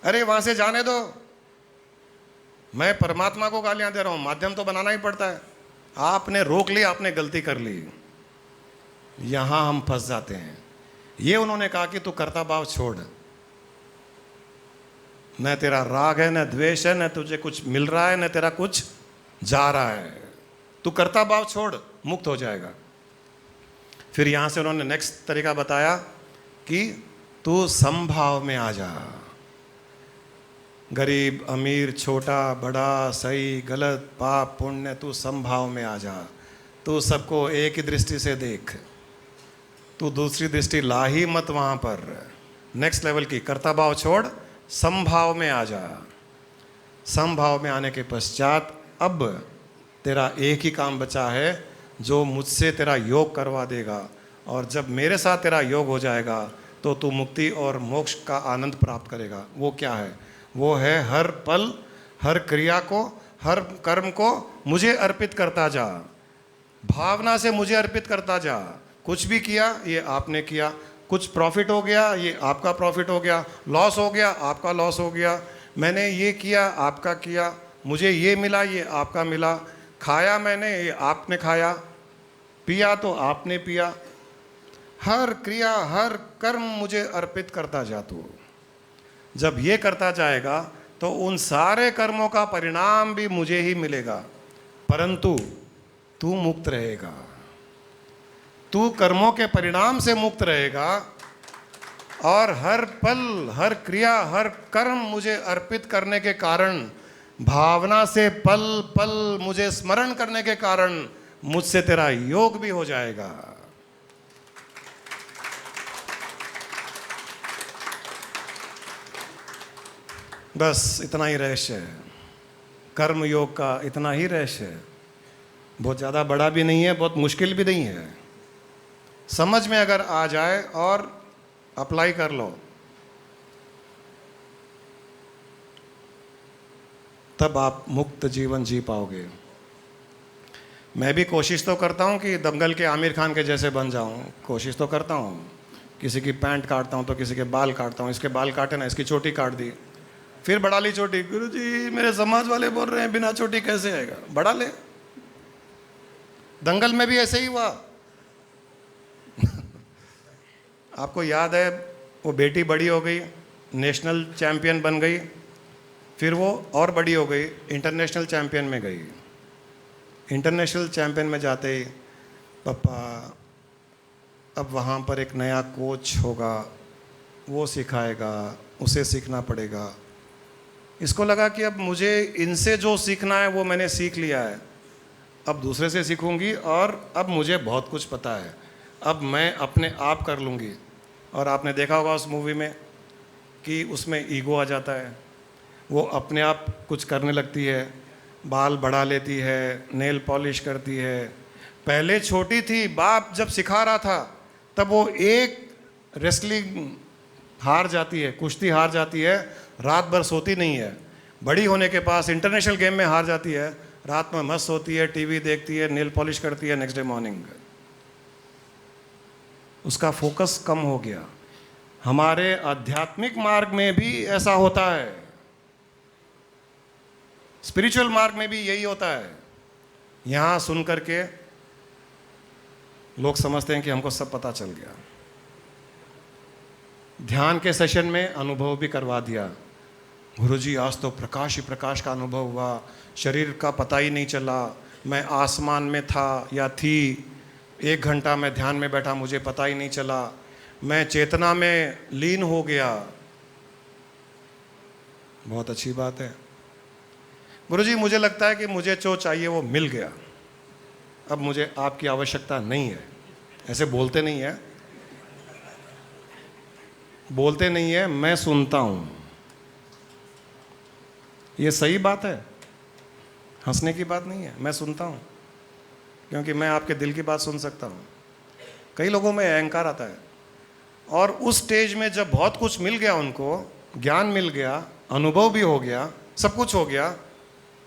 अरे वहाँ से जाने दो, मैं परमात्मा को गालियाँ दे रहा हूँ, माध्यम तो बनाना ही पड़ता है। आपने रोक लिया, आपने गलती कर ली, यहाँ हम फंस जाते हैं। ये उन्होंने कहा कि तू कर्ता भाव छोड़, न तेरा राग है, न द्वेष है, न तुझे कुछ मिल रहा है, न तेरा कुछ जा रहा है, तू कर्ता भाव छोड़, मुक्त हो जाएगा। फिर यहाँ से उन्होंने नेक्स्ट तरीका बताया कि तू समभाव में आ जा। गरीब अमीर, छोटा बड़ा, सही गलत, पाप पुण्य, तू समभाव में आ जा। तू सबको एक ही दृष्टि से देख, तू दूसरी दृष्टि ला ही मत वहाँ पर। नेक्स्ट लेवल की कर्ता भाव छोड़, समभाव में आ जा। समभाव में आने के पश्चात अब तेरा एक ही काम बचा है, जो मुझसे तेरा योग करवा देगा। और जब मेरे साथ तेरा योग हो जाएगा तो तू मुक्ति और मोक्ष का आनंद प्राप्त करेगा। वो क्या है? वो है हर पल, हर क्रिया को, हर कर्म को मुझे अर्पित करता जा, भावना से मुझे अर्पित करता जा। कुछ भी किया ये आपने किया, कुछ प्रॉफिट हो गया ये आपका प्रॉफिट हो गया, लॉस हो गया आपका लॉस हो गया, मैंने ये किया आपका किया, मुझे ये मिला ये आपका मिला, खाया मैंने ये आपने खाया, पिया तो आपने पिया। हर क्रिया हर कर्म मुझे अर्पित करता जा तू। जब ये करता जाएगा तो उन सारे कर्मों का परिणाम भी मुझे ही मिलेगा, परंतु तू मुक्त रहेगा। तू कर्मों के परिणाम से मुक्त रहेगा और हर पल हर क्रिया हर कर्म मुझे अर्पित करने के कारण, भावना से पल पल मुझे स्मरण करने के कारण मुझसे तेरा योग भी हो जाएगा। बस इतना ही रहस्य है कर्म योग का, इतना ही रहस्य है। बहुत ज़्यादा बड़ा भी नहीं है, बहुत मुश्किल भी नहीं है। समझ में अगर आ जाए और अप्लाई कर लो तब आप मुक्त जीवन जी पाओगे। मैं भी कोशिश तो करता हूँ कि दंगल के आमिर खान के जैसे बन जाऊँ, कोशिश तो करता हूँ। किसी की पैंट काटता हूँ तो किसी के बाल काटता हूँ, इसके बाल काटे ना, इसकी चोटी काट दी, फिर बढ़ा ली चोटी। गुरुजी मेरे समाज वाले बोल रहे हैं बिना चोटी कैसे आएगा, बढ़ा ले। दंगल में भी ऐसे ही हुआ। आपको याद है वो बेटी बड़ी हो गई, नेशनल चैंपियन बन गई, फिर वो और बड़ी हो गई, इंटरनेशनल चैंपियन में गई। इंटरनेशनल चैंपियन में जाते ही पापा अब वहाँ पर एक नया कोच होगा, वो सिखाएगा, उसे सीखना पड़ेगा। इसको लगा कि अब मुझे इनसे जो सीखना है वो मैंने सीख लिया है, अब दूसरे से सीखूंगी और अब मुझे बहुत कुछ पता है, अब मैं अपने आप कर लूँगी। और आपने देखा होगा उस मूवी में कि उसमें ईगो आ जाता है, वो अपने आप कुछ करने लगती है, बाल बढ़ा लेती है, नेल पॉलिश करती है। पहले छोटी थी, बाप जब सिखा रहा था तब वो एक रेसलिंग हार जाती है, कुश्ती हार जाती है, रात भर सोती नहीं है। बड़ी होने के पास इंटरनेशनल गेम में हार जाती है, रात में मस्त सोती है, टीवी देखती है, नेल पॉलिश करती है, नेक्स्ट डे मॉर्निंग उसका फोकस कम हो गया। हमारे आध्यात्मिक मार्ग में भी ऐसा होता है, स्पिरिचुअल मार्ग में भी यही होता है। यहाँ सुन करके लोग समझते हैं कि हमको सब पता चल गया। ध्यान के सेशन में अनुभव भी करवा दिया, गुरुजी आज तो प्रकाश ही प्रकाश का अनुभव हुआ, शरीर का पता ही नहीं चला, मैं आसमान में था या थी, 1 घंटा मैं ध्यान में बैठा मुझे पता ही नहीं चला, मैं चेतना में लीन हो गया। बहुत अच्छी बात है गुरुजी, मुझे लगता है कि मुझे जो चाहिए वो मिल गया, अब मुझे आपकी आवश्यकता नहीं है। ऐसे बोलते नहीं है, बोलते नहीं है, मैं सुनता हूँ। ये सही बात है, हंसने की बात नहीं है। मैं सुनता हूँ क्योंकि मैं आपके दिल की बात सुन सकता हूँ। कई लोगों में अहंकार आता है और उस स्टेज में जब बहुत कुछ मिल गया, उनको ज्ञान मिल गया, अनुभव भी हो गया, सब कुछ हो गया,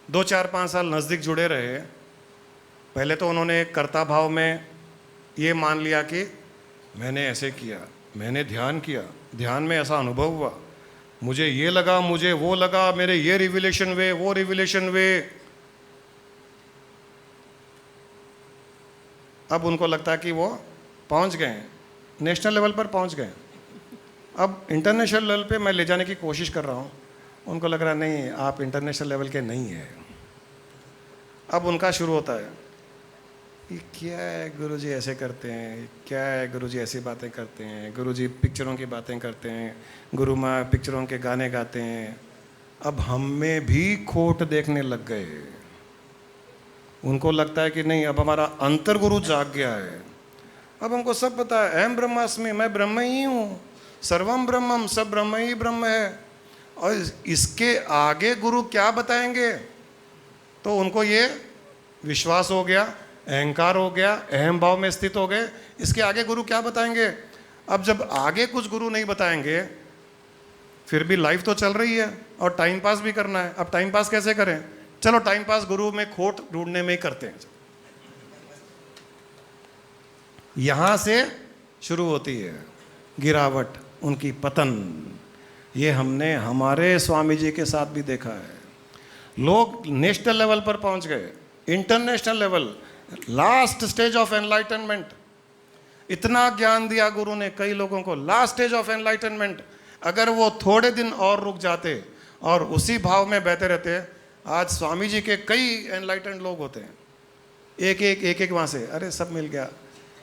2, 4, 5 साल नज़दीक जुड़े रहे। पहले तो उन्होंने एक कर्ता भाव में ये मान लिया कि मैंने ऐसे किया, मैंने ध्यान किया, ध्यान में ऐसा अनुभव हुआ, मुझे ये लगा, मुझे वो लगा, मेरे ये रिविलेशन वे, वो रिविलेशन वे। अब उनको लगता है कि वो पहुंच गए हैं, नेशनल लेवल पर पहुंच गए। अब इंटरनेशनल लेवल पे मैं ले जाने की कोशिश कर रहा हूँ, उनको लग रहा नहीं आप इंटरनेशनल लेवल के नहीं हैं। अब उनका शुरू होता है, ये क्या है गुरुजी ऐसे करते हैं, क्या है गुरुजी ऐसी बातें करते हैं, गुरुजी पिक्चरों की बातें करते हैं, गुरु माँ पिक्चरों के गाने गाते हैं। अब हम में भी खोट देखने लग गए। उनको लगता है कि नहीं अब हमारा अंतर गुरु जाग गया है, अब हमको सब पता है, अहम ब्रह्मास्मि, मैं ब्रह्म ही हूँ, सर्वम ब्रह्मम, सब ब्रह्म ही ब्रह्म है। और इसके आगे गुरु क्या बताएंगे? तो उनको ये विश्वास हो गया, अहंकार हो गया, अहम भाव में स्थित हो गए। इसके आगे गुरु क्या बताएंगे? अब जब आगे कुछ गुरु नहीं बताएंगे, फिर भी लाइफ तो चल रही है और टाइम पास भी करना है। अब टाइम पास कैसे करें? चलो टाइम पास गुरु में खोट ढूंढने में ही करते हैं। यहां से शुरू होती है गिरावट, उनकी पतन। ये हमने हमारे स्वामी जी के साथ भी देखा है। लोग नेशनल लेवल पर पहुंच गए, international level, last stage of enlightenment. इतना ज्ञान दिया गुरु ने कई लोगों को, लास्ट स्टेज ऑफ एनलाइटनमेंट। अगर वो थोड़े दिन और रुक जाते और उसी भाव में बहते रहते, आज स्वामी जी के कई एनलाइटेंड लोग होते हैं। एक एक वहाँ से, अरे सब मिल गया।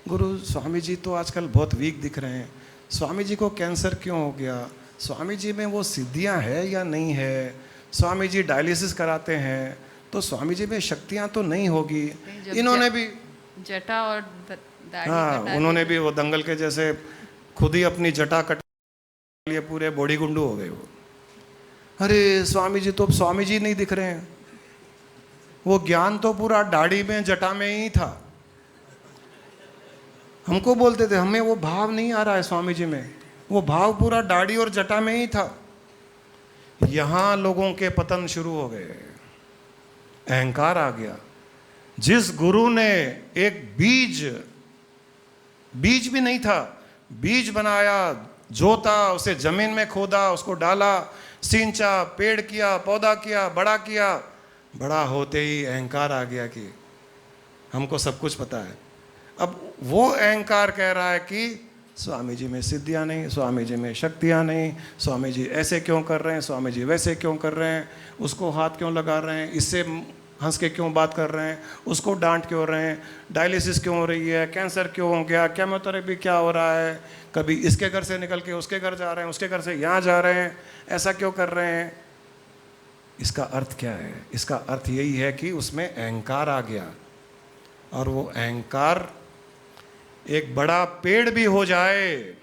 गुरु स्वामी जी तो आजकल बहुत वीक दिख रहे हैं, स्वामी जी को कैंसर क्यों हो गया, स्वामी जी में वो सिद्धियाँ है या नहीं है, स्वामी जी डायलिसिस कराते हैं तो स्वामी जी में शक्तियाँ तो नहीं होगी। इन्होंने भी जटा और दाढ़ी हाँ, उन्होंने भी वो दंगल के जैसे खुद ही अपनी जटा कट लिए, पूरे बॉडी गुंडू हो गए वो। अरे स्वामी जी तो अब स्वामी जी नहीं दिख रहे हैं, वो ज्ञान तो पूरा दाढ़ी में जटा में ही था। हमको बोलते थे हमें वो भाव नहीं आ रहा है स्वामी जी में, वो भाव पूरा दाढ़ी और जटा में ही था। यहां लोगों के पतन शुरू हो गए, अहंकार आ गया। जिस गुरु ने एक बीज भी नहीं था, बीज बनाया, जोता, उसे जमीन में खोदा, उसको डाला, सींचा, पेड़ किया, पौधा किया, बड़ा होते ही अहंकार आ गया कि हमको सब कुछ पता है। अब वो अहंकार कह रहा है कि स्वामी जी में सिद्धियां नहीं, स्वामी जी में शक्तियां नहीं, स्वामी जी ऐसे क्यों कर रहे हैं, स्वामी जी वैसे क्यों कर रहे हैं, उसको हाथ क्यों लगा रहे हैं, इससे हंस के क्यों बात कर रहे हैं, उसको डांट क्यों रहे हैं, डायलिसिस क्यों हो रही है, कैंसर क्यों हो गया, केमोथेरेपी क्या हो रहा है, कभी इसके घर से निकल के उसके घर जा रहे हैं, उसके घर से यहाँ जा रहे हैं, ऐसा क्यों कर रहे हैं। इसका अर्थ क्या है? इसका अर्थ यही है कि उसमें अहंकार आ गया, और वो अहंकार एक बड़ा पेड़ भी हो जाए,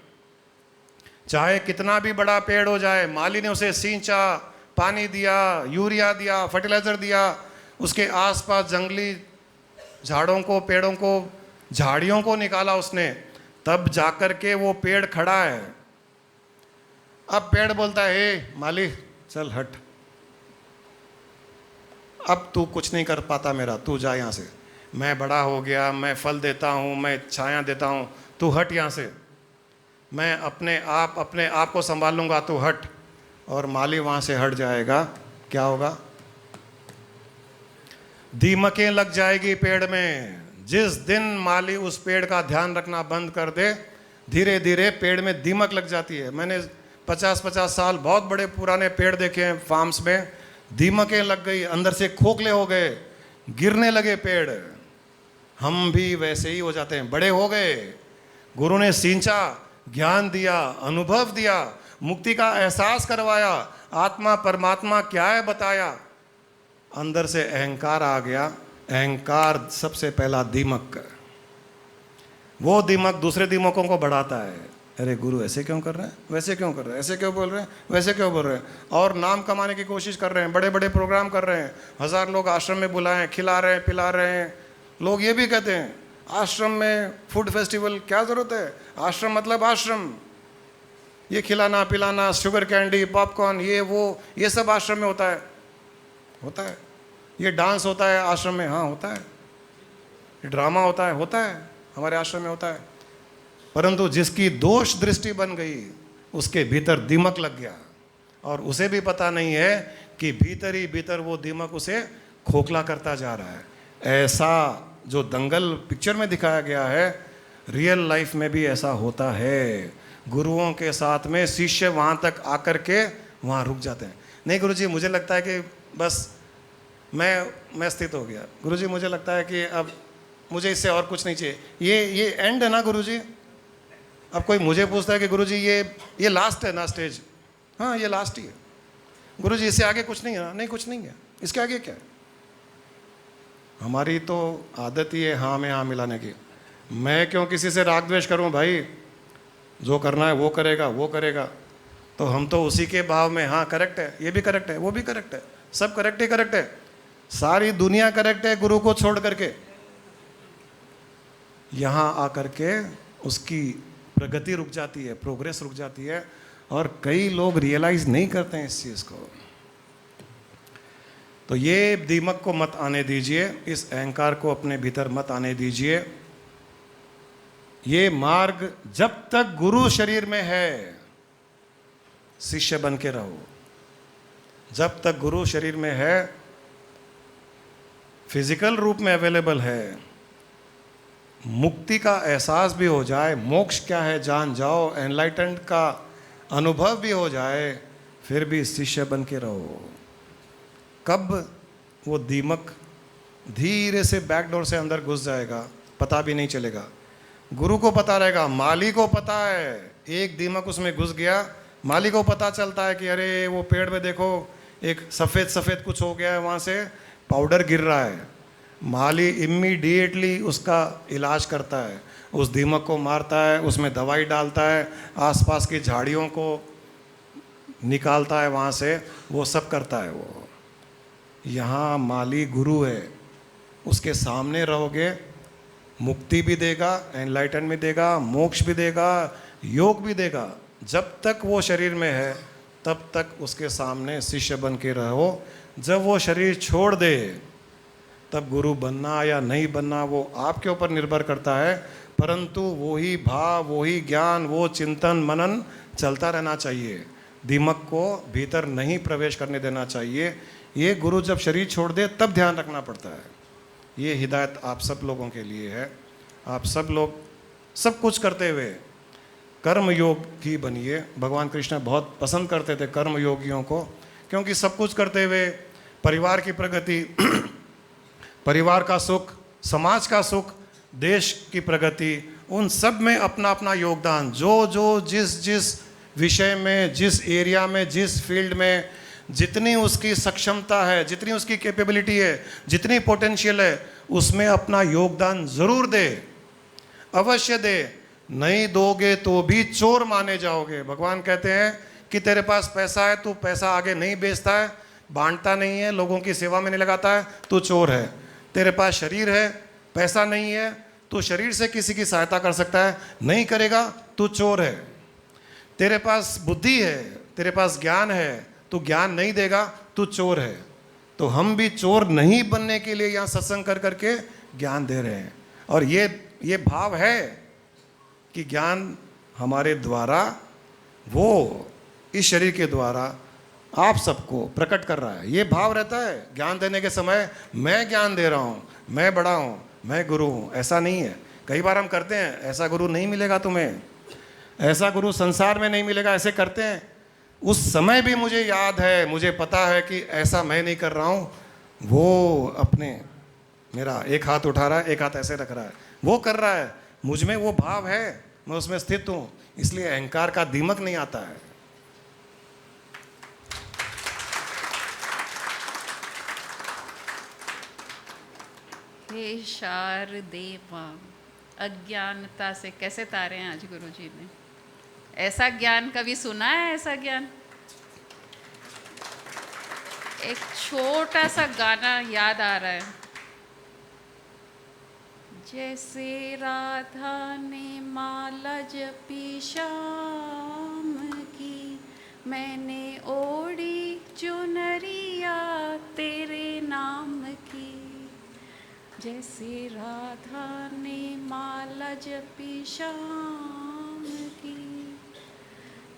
चाहे कितना भी बड़ा पेड़ हो जाए, माली ने उसे सींचा, पानी दिया, यूरिया दिया, फर्टिलाइजर दिया, उसके आसपास जंगली झाड़ों को, पेड़ों को, झाड़ियों को निकाला उसने, तब जाकर के वो पेड़ खड़ा है। अब पेड़ बोलता है, हे माली चल हट, अब तू कुछ नहीं कर पाता मेरा, तू जा यहाँ से, मैं बड़ा हो गया, मैं फल देता हूँ, मैं छाया देता हूँ, तू हट यहाँ से, मैं अपने आप को संभाल लूँगा, तू हट। और माली वहाँ से हट जाएगा, क्या होगा? दीमकें लग जाएगी पेड़ में। जिस दिन माली उस पेड़ का ध्यान रखना बंद कर दे, धीरे धीरे पेड़ में दीमक लग जाती है। मैंने 50-50 साल बहुत बड़े पुराने पेड़ देखे हैं फार्म्स में, दीमकें लग गई, अंदर से खोखले हो गए, गिरने लगे पेड़। हम भी वैसे ही हो जाते हैं, बड़े हो गए, गुरु ने सींचा, ज्ञान दिया, अनुभव दिया, मुक्ति का एहसास करवाया, आत्मा परमात्मा क्या है बताया, अंदर से अहंकार आ गया। अहंकार सबसे पहला दीमक, वो दीमक दूसरे दीमकों को बढ़ाता है। अरे गुरु ऐसे क्यों कर रहे हैं, वैसे क्यों कर रहे हैं, ऐसे क्यों बोल रहे हैं, वैसे क्यों बोल रहे हैं, और नाम कमाने की कोशिश कर रहे हैं, बड़े बड़े प्रोग्राम कर रहे हैं, 1000 लोग आश्रम में बुलाएं, खिला रहे हैं, पिला रहे हैं। लोग ये भी कहते हैं आश्रम में फूड फेस्टिवल, क्या ज़रूरत है, आश्रम मतलब आश्रम, ये खिलाना पिलाना, शुगर कैंडी, पॉपकॉर्न, ये वो, ये सब आश्रम में होता है। ये डांस होता है आश्रम में, हाँ होता है, ये ड्रामा होता है, हमारे आश्रम में होता है। परंतु जिसकी दोष दृष्टि बन गई, उसके भीतर दीमक लग गया, और उसे भी पता नहीं है कि भीतर ही भीतर वो दीमक उसे खोखला करता जा रहा है। ऐसा जो दंगल पिक्चर में दिखाया गया है, रियल लाइफ में भी ऐसा होता है। गुरुओं के साथ में शिष्य वहाँ तक आकर के वहाँ रुक जाते हैं। नहीं गुरुजी, मुझे लगता है कि बस मैं स्थित हो गया, गुरुजी मुझे लगता है कि अब मुझे इससे और कुछ नहीं चाहिए, ये एंड है ना गुरुजी। अब कोई मुझे पूछता है कि गुरुजी ये लास्ट है ना स्टेज, हाँ ये लास्ट ही है गुरुजी, इससे आगे कुछ नहीं है ना, नहीं कुछ नहीं है, इसके आगे क्या है। हमारी तो आदत ही है हाँ में हाँ मिलाने की। मैं क्यों किसी से राग द्वेष करूं भाई, जो करना है वो करेगा। तो हम तो उसी के भाव में, हाँ करेक्ट है, ये भी करेक्ट है, वो भी करेक्ट है, सब करेक्ट ही करेक्ट है, सारी दुनिया करेक्ट है गुरु को छोड़ करके। यहाँ आकर के उसकी प्रगति रुक जाती है, प्रोग्रेस रुक जाती है, और कई लोग रियलाइज नहीं करते हैं इस चीज़ को। तो ये दीमक को मत आने दीजिए, इस अहंकार को अपने भीतर मत आने दीजिए। ये मार्ग जब तक गुरु शरीर में है शिष्य बन के रहो, जब तक गुरु शरीर में है, फिजिकल रूप में अवेलेबल है, मुक्ति का एहसास भी हो जाए, मोक्ष क्या है जान जाओ, एनलाइटेंड का अनुभव भी हो जाए, फिर भी शिष्य बन के रहो। कब वो दीमक धीरे से बैकडोर से अंदर घुस जाएगा पता भी नहीं चलेगा। गुरु को पता रहेगा, माली को पता है, एक दीमक उसमें घुस गया, माली को पता चलता है कि अरे वो पेड़ में देखो एक सफ़ेद सफ़ेद कुछ हो गया है, वहाँ से पाउडर गिर रहा है। माली इमीडिएटली उसका इलाज करता है, उस दीमक को मारता है, उसमें दवाई डालता है, आसपास की झाड़ियों को निकालता है वहाँ से, वो सब करता है वो। यहाँ माली गुरु है, उसके सामने रहोगे, मुक्ति भी देगा, एनलाइटन भी देगा, मोक्ष भी देगा, योग भी देगा। जब तक वो शरीर में है तब तक उसके सामने शिष्य बन के रहो। जब वो शरीर छोड़ दे तब गुरु बनना या नहीं बनना वो आपके ऊपर निर्भर करता है, परंतु वही भाव, वही ज्ञान, वो चिंतन मनन चलता रहना चाहिए। दीमक को भीतर नहीं प्रवेश करने देना चाहिए। ये गुरु जब शरीर छोड़ दे तब ध्यान रखना पड़ता है। ये हिदायत आप सब लोगों के लिए है। आप सब लोग सब कुछ करते हुए कर्म योग की बनिए। भगवान कृष्ण बहुत पसंद करते थे कर्म योगियों को, क्योंकि सब कुछ करते हुए परिवार की प्रगति, परिवार का सुख, समाज का सुख, देश की प्रगति, उन सब में अपना अपना योगदान, जो जो जिस जिस विषय में, जिस एरिया में, जिस फील्ड में जितनी उसकी सक्षमता है, जितनी उसकी कैपेबिलिटी है, जितनी पोटेंशियल है, उसमें अपना योगदान ज़रूर दे, अवश्य दे। नहीं दोगे तो भी चोर माने जाओगे। भगवान कहते हैं कि तेरे पास पैसा है, तू पैसा आगे नहीं बेचता है, बांटता नहीं है, लोगों की सेवा में नहीं लगाता है, तू चोर है। तेरे पास शरीर है, पैसा नहीं है, तू शरीर से किसी की सहायता कर सकता है, नहीं करेगा, तू चोर है। तेरे पास बुद्धि है, तेरे पास ज्ञान है, तू ज्ञान नहीं देगा, तू चोर है। तो हम भी चोर नहीं बनने के लिए यहाँ सत्संग कर करके ज्ञान दे रहे हैं। और ये भाव है कि ज्ञान हमारे द्वारा, वो इस शरीर के द्वारा आप सबको प्रकट कर रहा है। ये भाव रहता है ज्ञान देने के समय, मैं ज्ञान दे रहा हूँ, मैं बड़ा हूँ, मैं गुरु हूँ। ऐसा नहीं है। कई बार हम करते हैं, ऐसा गुरु नहीं मिलेगा तुम्हें, ऐसा गुरु संसार में नहीं मिलेगा, ऐसे करते हैं। उस समय भी मुझे याद है, मुझे पता है कि ऐसा मैं नहीं कर रहा हूँ, वो अपने मेरा एक हाथ उठा रहा है, एक हाथ ऐसे रख रहा है, वो कर रहा है, मुझ में वो भाव है, मैं उसमें स्थित हूँ, इसलिए अहंकार का दीमक नहीं आता है। हे शारदेवा, अज्ञानता से कैसे तारे हैं आज गुरु जी ने। ऐसा ज्ञान कभी सुना है? ऐसा ज्ञान। एक छोटा सा गाना याद आ रहा है। जैसे राधा ने माला जपी शाम की, मैंने ओढ़ी चुनरिया तेरे नाम की। जैसे राधा ने माला जपी शाम की,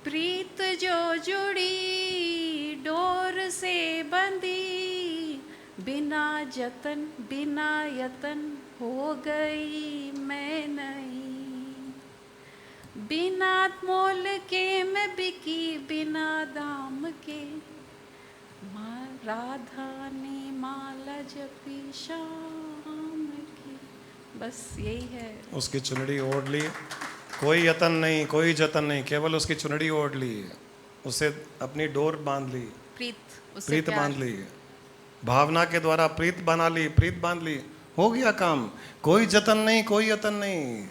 प्रीत जो जुड़ी डोर से बंधी, बिना जतन बिना यतन हो गई मैं नहीं। बिना मोल के मैं बिकी, बिना दाम के, माँ राधा ने माला जपी शाम की। बस यही है। उसकी चुनरी ओढ़ ली, कोई यतन नहीं, कोई जतन नहीं, केवल उसकी चुनरी ओढ़ ली, उसे अपनी डोर बांध ली, प्रीत बांध ली, भावना के द्वारा प्रीत बना ली, प्रीत बांध ली, हो गया काम। कोई जतन नहीं, कोई यतन नहीं,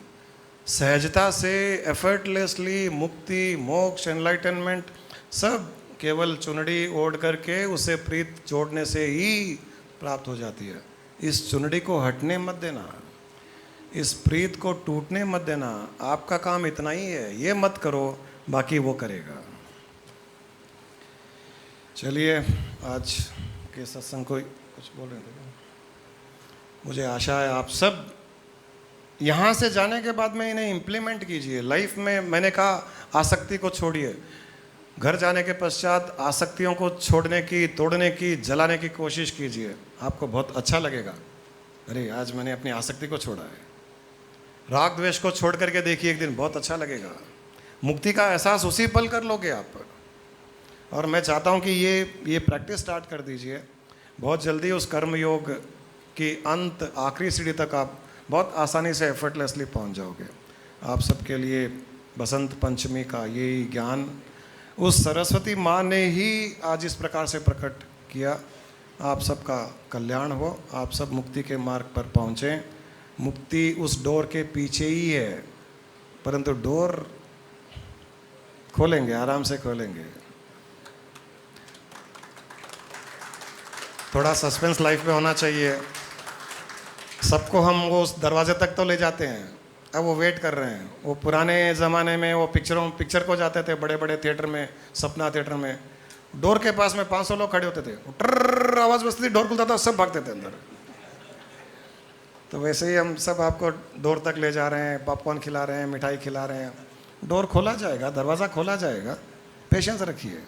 सहजता से एफर्टलेसली मुक्ति, मोक्ष, एनलाइटनमेंट सब केवल चुनड़ी ओढ़ करके उसे प्रीत जोड़ने से ही प्राप्त हो जाती है। इस चुनड़ी को हटने मत देना, इस प्रीत को टूटने मत देना। आपका काम इतना ही है, ये मत करो, बाकी वो करेगा। चलिए, आज के सत्संग को कुछ बोल रहे थे। मुझे आशा है आप सब यहाँ से जाने के बाद में इन्हें इम्प्लीमेंट कीजिए लाइफ में। मैंने कहा आसक्ति को छोड़िए, घर जाने के पश्चात आसक्तियों को छोड़ने की, तोड़ने की, जलाने की कोशिश कीजिए। आपको बहुत अच्छा लगेगा, अरे आज मैंने अपनी आसक्ति को छोड़ा है। राग द्वेष को छोड़ करके देखिए, एक दिन बहुत अच्छा लगेगा। मुक्ति का एहसास उसी पल कर लोगे आप। और मैं चाहता हूँ कि ये प्रैक्टिस स्टार्ट कर दीजिए। बहुत जल्दी उस कर्म योग की अंत आखिरी सीढ़ी तक आप बहुत आसानी से एफर्टलेसली पहुँच जाओगे। आप सबके लिए बसंत पंचमी का यही ज्ञान उस सरस्वती माँ ने ही आज इस प्रकार से प्रकट किया। आप सबका कल्याण हो, आप सब मुक्ति के मार्ग पर पहुँचें। मुक्ति उस डोर के पीछे ही है, परंतु डोर खोलेंगे, आराम से खोलेंगे। थोड़ा सस्पेंस लाइफ में होना चाहिए। सबको हम वो उस दरवाजे तक तो ले जाते हैं, अब वो वेट कर रहे हैं। वो पुराने ज़माने में वो पिक्चर को जाते थे बड़े बड़े थिएटर में, सपना थिएटर में, डोर के पास में 500 लोग खड़े होते थे, ट्रर आवाज़ बजती थी, डोर खुलता था, सब भागते थे अंदर। तो वैसे ही हम सब आपको डोर तक ले जा रहे हैं, पॉपकॉर्न खिला रहे हैं, मिठाई खिला रहे हैं। डोर खोला जाएगा, दरवाज़ा खोला जाएगा, पेशेंस रखिए।